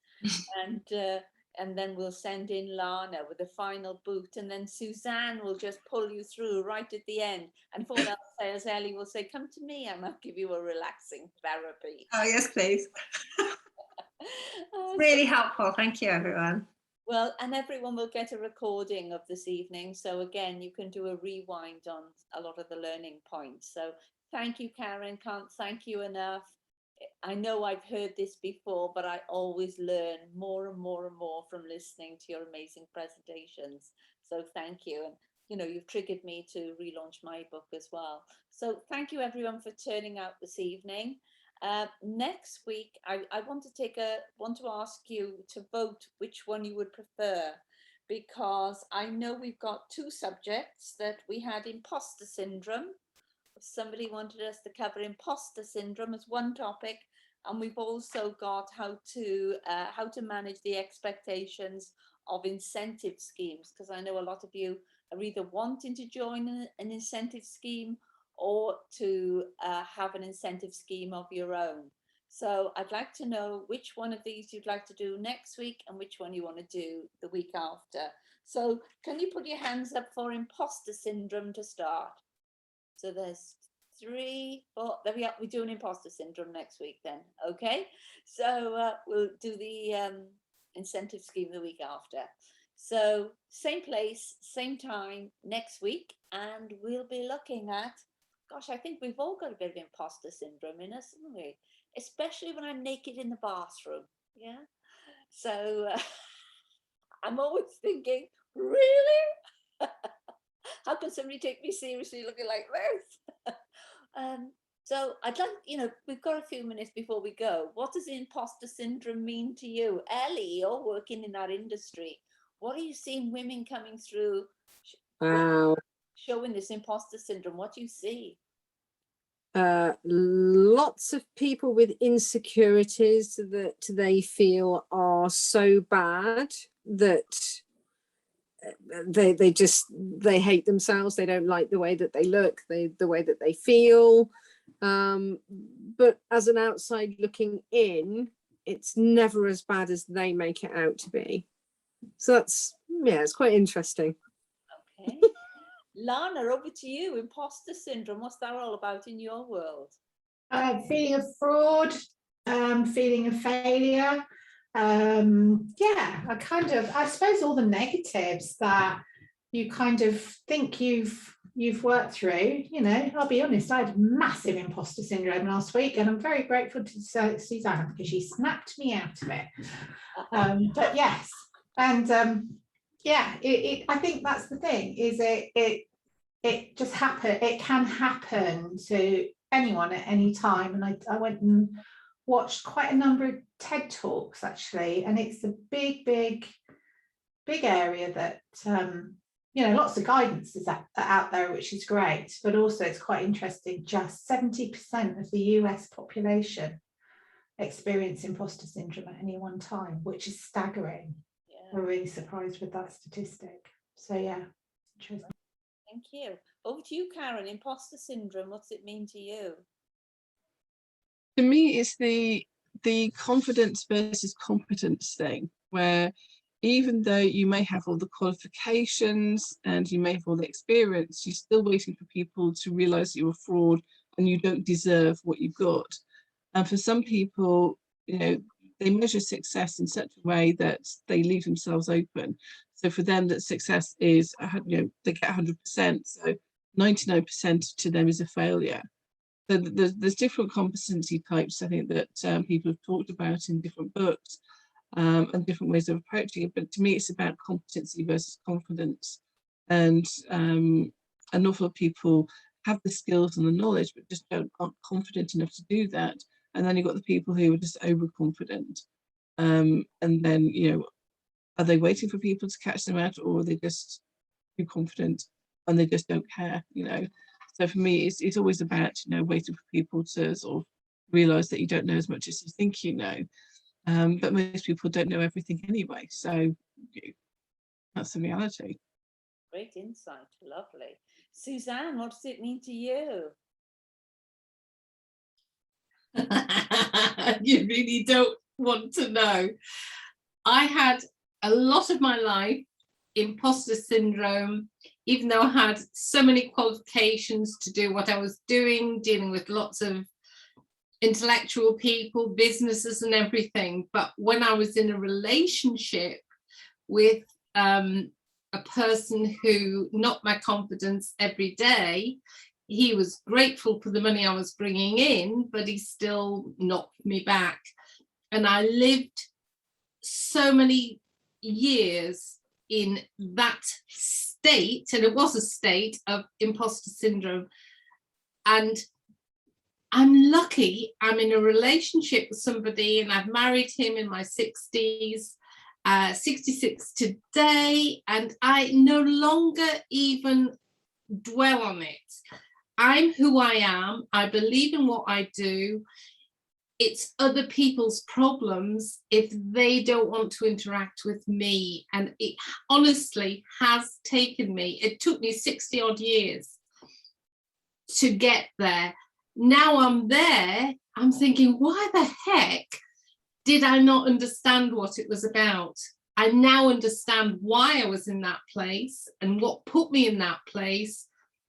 and then we'll send in Lana with a final boot, and then Suzanne will just pull you through right at the end. And if all else fails, Ellie will say, "Come to me, and I'll give you a relaxing therapy." Oh yes, please. Really helpful. Thank you, everyone. Well, and everyone will get a recording of this evening. So again, you can do a rewind on a lot of the learning points. So thank you, Karen. Can't thank you enough. I know I've heard this before, but I always learn more and more and more from listening to your amazing presentations. So thank you. And, you know, you've triggered me to relaunch my book as well. So thank you everyone for turning out this evening. Next week, I want to ask you to vote which one you would prefer, because I know we've got two subjects. That we had imposter syndrome. Somebody wanted us to cover imposter syndrome as one topic, and we've also got how to manage the expectations of incentive schemes, because I know a lot of you are either wanting to join an incentive scheme or to have an incentive scheme of your own. So I'd like to know which one of these you'd like to do next week and which one you want to do the week after. So can you put your hands up for imposter syndrome to start? So there's 3, 4, there we are. We're doing imposter syndrome next week then. Okay, so we'll do the incentive scheme the week after. So same place, same time next week, and we'll be looking at, gosh, I think we've all got a bit of imposter syndrome in us, haven't we? Especially when I'm naked in the bathroom. Yeah. So I'm always thinking, really? How can somebody take me seriously looking like this? So I'd like, you know, we've got a few minutes before we go. What does imposter syndrome mean to you? Ellie, you're working in that industry. What are you seeing women coming through showing this imposter syndrome? What do you see? Lots of people with insecurities that they feel are so bad that they hate themselves. They don't like the way that they look, the way that they feel. But as an outside looking in, it's never as bad as they make it out to be. So that's, yeah, it's quite interesting. Okay. Lana, over to you. Imposter syndrome, what's that all about in your world? Feeling of fraud, feeling of failure. Yeah, I suppose all the negatives that you kind of think you've worked through. You know, I'll be honest, I had massive imposter syndrome last week, and I'm very grateful to Susanna because she snapped me out of it. But yes, and yeah, I think that's the thing, is it just happen. It can happen to anyone at any time. And I went and watched quite a number of TED Talks actually, and it's a big area that you know, lots of guidance is out there, which is great, but also it's quite interesting. Just 70% of the US population experience imposter syndrome at any one time, which is staggering. Yeah. We're really surprised with that statistic. So yeah, interesting. Thank you. Over to you, Karen. Imposter syndrome, what's it mean to you? To me, it's the confidence versus competence thing, where even though you may have all the qualifications and you may have all the experience, you're still waiting for people to realize that you're a fraud and you don't deserve what you've got. And for some people, you know, they measure success in such a way that they leave themselves open. So for them, that success is, you know, they get 100%. So 99% to them is a failure. So there's different competency types, I think, that people have talked about in different books, and different ways of approaching it. But to me, it's about competency versus confidence. And an awful lot of people have the skills and the knowledge, but just aren't confident enough to do that. And then you've got the people who are just overconfident. And then, you know, are they waiting for people to catch them out, or are they just too confident and they just don't care, you know? So for me, it's always about, you know, waiting for people to sort of realise that you don't know as much as you think you know. But most people don't know everything anyway. So that's the reality. Great insight. Lovely. Suzanne, what does it mean to you? You really don't want to know. I had a lot of my life imposter syndrome, even though I had so many qualifications to do what I was doing, dealing with lots of intellectual people, businesses and everything. But when I was in a relationship with a person who knocked my confidence every day, he was grateful for the money I was bringing in, but he still knocked me back. And I lived so many years in that state, and it was a state of imposter syndrome. And I'm lucky I'm in a relationship with somebody, and I've married him in my 60s, 66 today, and I no longer even dwell on it. I'm who I am. I believe in what I do. It's other people's problems if they don't want to interact with me. And it honestly has taken me, it took me 60 odd years to get there. Now I'm there, I'm thinking, why the heck did I not understand what it was about? I now understand why I was in that place and what put me in that place.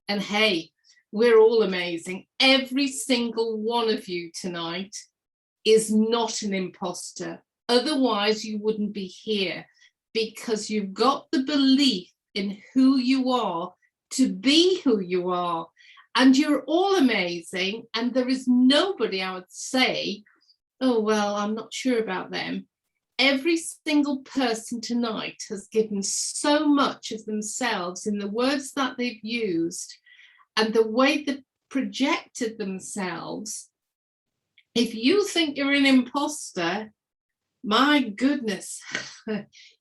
And hey, we're all amazing. Every single one of you tonight is not an imposter. Otherwise, you wouldn't be here, because you've got the belief in who you are to be who you are. And you're all amazing. And there is nobody, I would say, oh, well, I'm not sure about them. Every single person tonight has given so much of themselves in the words that they've used and the way they projected themselves. If you think you're an imposter, my goodness,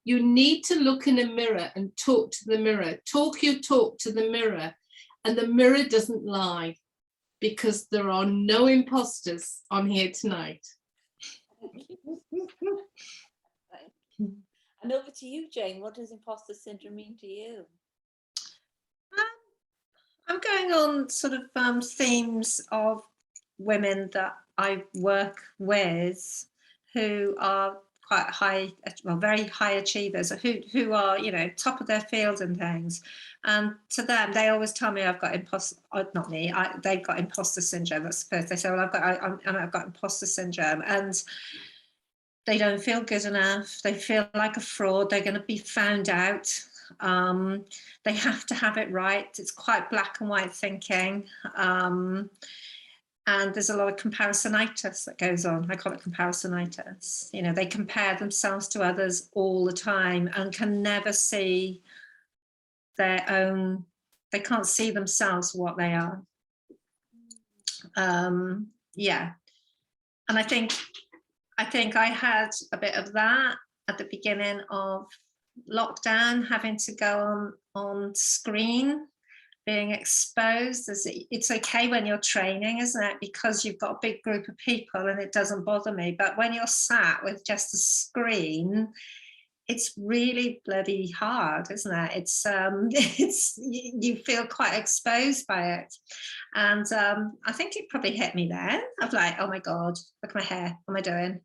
you need to look in a mirror and talk to the mirror. Talk your talk to the mirror, and the mirror doesn't lie, because there are no imposters on here tonight. And over to you, Jane. What does imposter syndrome mean to you? I'm going on sort of themes of women that I work with who are quite high, well, very high achievers, who are, you know, top of their field and things. And to them, they always tell me I've got not me, they've got imposter syndrome. That's the first. They say, well, I've got imposter syndrome, and they don't feel good enough. They feel like a fraud. They're going to be found out. They have to have it right. It's quite black and white thinking. And there's a lot of comparisonitis that goes on. I call it comparisonitis. You know, they compare themselves to others all the time and can never see their own, they can't see themselves what they are. Yeah. And I think I had a bit of that at the beginning of lockdown, having to go on screen, being exposed. It's okay when you're training, isn't it? Because you've got a big group of people and it doesn't bother me. But when you're sat with just a screen, it's really bloody hard, isn't it? It's you feel quite exposed by it. And I think it probably hit me then. I'm like, oh my God, look at my hair. What am I doing?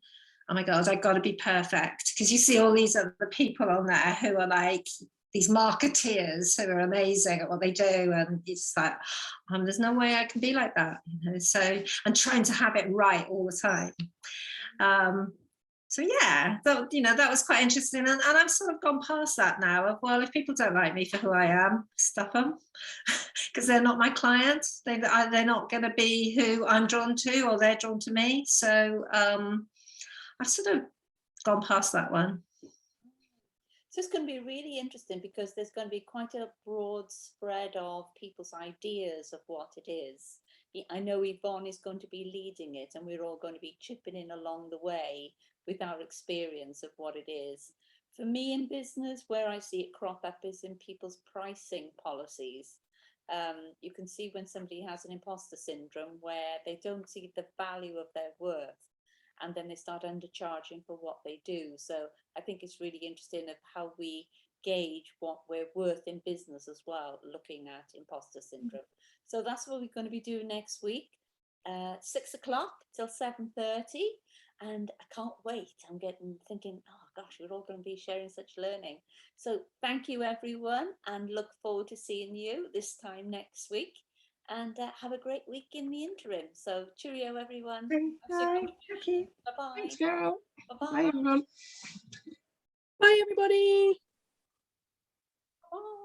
Oh my God, I've got to be perfect. Because you see all these other people on there who are like these marketeers who are amazing at what they do. And it's like, there's no way I can be like that. You know? So I'm trying to have it right all the time. So yeah, that was quite interesting. And I've sort of gone past that now of, well, if people don't like me for who I am, stuff them, because they're not my clients. They're not going to be who I'm drawn to, or they're drawn to me. So I've sort of gone past that one. So it's going to be really interesting, because there's going to be quite a broad spread of people's ideas of what it is. I know Yvonne is going to be leading it, and we're all going to be chipping in along the way with our experience of what it is. For me in business, where I see it crop up is in people's pricing policies. You can see when somebody has an imposter syndrome, where they don't see the value of their worth, and then they start undercharging for what they do. So I think it's really interesting of how we gauge what we're worth in business as well, looking at imposter syndrome. So that's what we're going to be doing next week, 6 o'clock till 7:30. And I can't wait. I'm thinking, oh gosh, we're all going to be sharing such learning. So thank you, everyone, and look forward to seeing you this time next week. And have a great week in the interim. So cheerio, everyone. Bye. Okay. Bye-bye. Thanks, Carol. Bye-bye. Bye, everyone. Bye, everybody. Bye.